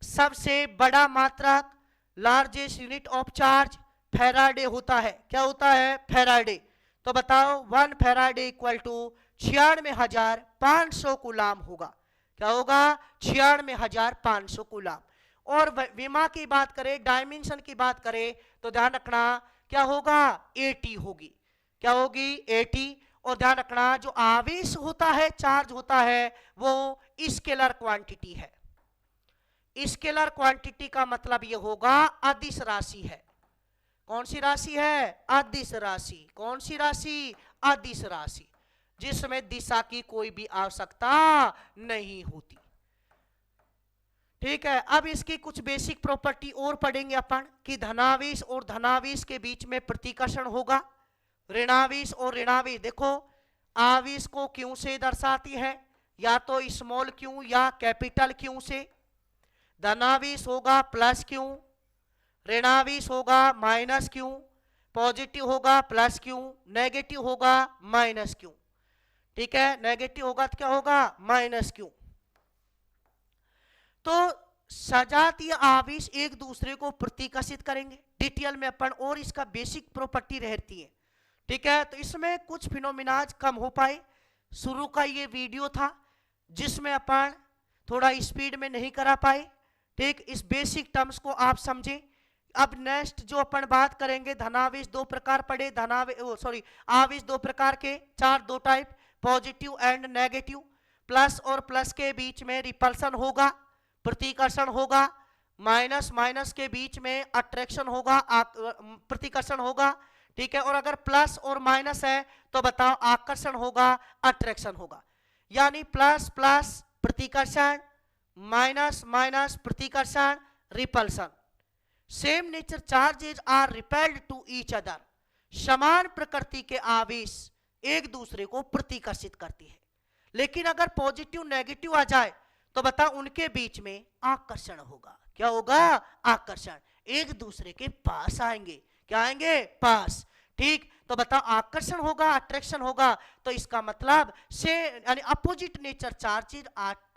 सबसे बड़ा मात्रक largest unit of charge Faraday होता है, क्या होता है फैराडे। तो बताओ 1 फैराडे इक्वल टू 96,500 कूलाम होगा, क्या होगा 96,500 कूलाम। और विमा की बात करें, डायमेंशन की बात करें तो ध्यान रखना क्या होगा एटी होगी, क्या होगी एटी। और ध्यान रखना जो आवेश होता है चार्ज होता है वो स्केलर क्वांटिटी है, स्केलर क्वांटिटी का मतलब ये होगा अदिश राशि है। कौन सी राशि है अदिश राशि, कौन सी राशि अदिश राशि, जिसमें दिशा की कोई भी आवश्यकता नहीं होती, ठीक है। अब इसकी कुछ बेसिक प्रॉपर्टी और पढ़ेंगे अपन कि धनावेश और धनावेश के बीच में प्रतिकर्षण होगा, ऋणावेश और ऋणावेश। देखो आवेश को क्यू से दर्शाती है, या तो स्मॉल क्यू या कैपिटल क्यू से, धनावेश होगा प्लस क्यू, ऋणावेश होगा माइनस क्यू, पॉजिटिव होगा प्लस क्यू, नेगेटिव होगा माइनस क्यू, ठीक है। नेगेटिव होगा तो क्या होगा माइनस क्यू। तो सजातीय आवेश एक दूसरे को प्रतिकर्षित करेंगे, डिटेल में अपन और इसका बेसिक प्रॉपर्टी रहती है, ठीक है। तो इसमें कुछ फिनोमिनाज कम हो पाए, शुरू का ये वीडियो था जिसमें अपन थोड़ा स्पीड में नहीं करा पाए, ठीक। इस बेसिक टर्म्स को आप समझें। अब नेक्स्ट जो अपन बात करेंगे, धनावेश दो प्रकार पड़े, आवेश दो प्रकार के, चार दो type, positive and negative. Plus और प्लस के बीच में रिपल्सन होगा, प्रतिकर्षण होगा, माइनस माइनस के बीच में अट्रैक्शन होगा, प्रतिकर्षण होगा, ठीक है। और अगर प्लस और माइनस है तो बताओ आकर्षण होगा, अट्रैक्शन होगा। यानी प्लस प्लस प्रतिकर्षण, माइनस माइनस प्रतिकर्षण, repulsion. Same nature charges are repelled to each other, समान प्रकृति के आवेश एक दूसरे को प्रतिकर्षित करती है। लेकिन अगर पॉजिटिव नेगेटिव आ जाए तो बताओ उनके बीच में आकर्षण होगा, क्या होगा आकर्षण, एक दूसरे के पास आएंगे, क्या आएंगे पास, ठीक। तो बताओ आकर्षण होगा अट्रैक्शन होगा, तो इसका मतलब से यानी opposite nature charges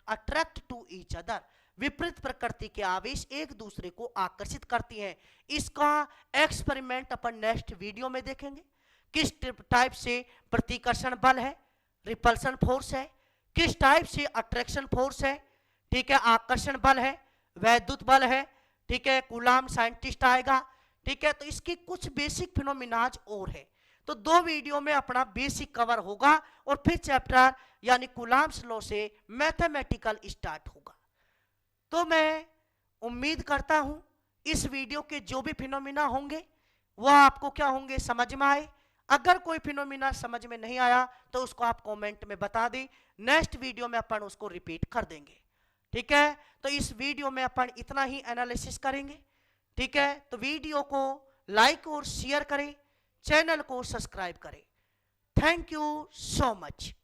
attract to each other, विपरीत प्रकृति के आवेश एक दूसरे को आकर्षित करती हैं। इसका एक्सपेरिमेंट अपन नेक्स्ट वीडियो में देखेंगे, किस टाइप से प्रतिकर्षण बल है, रिपल्सन फोर्स है, किस टाइप से अट्रैक्शन फोर्स है, ठीक है, आकर्षण बल है, वैद्युत बल है, ठीक है, कूलाम साइंटिस्ट आएगा, ठीक है। तो इसकी कुछ बेसिक फिनोमिनाज और है, तो दो वीडियो में अपना बेसिक कवर होगा और फिर चैप्टर यानी कूलाम्स लॉ से मैथमेटिकल स्टार्ट होगा। तो मैं उम्मीद करता हूं इस वीडियो के जो भी फिनोमिना होंगे वह आपको क्या होंगे समझ में आए। अगर कोई फिनोमिना समझ में नहीं आया तो उसको आप कमेंट में बता दें, नेक्स्ट वीडियो में अपन उसको रिपीट कर देंगे, ठीक है। तो इस वीडियो में अपन इतना ही एनालिसिस करेंगे, ठीक है। तो वीडियो को लाइक और शेयर करें, चैनल को सब्सक्राइब करें। Thank you so much.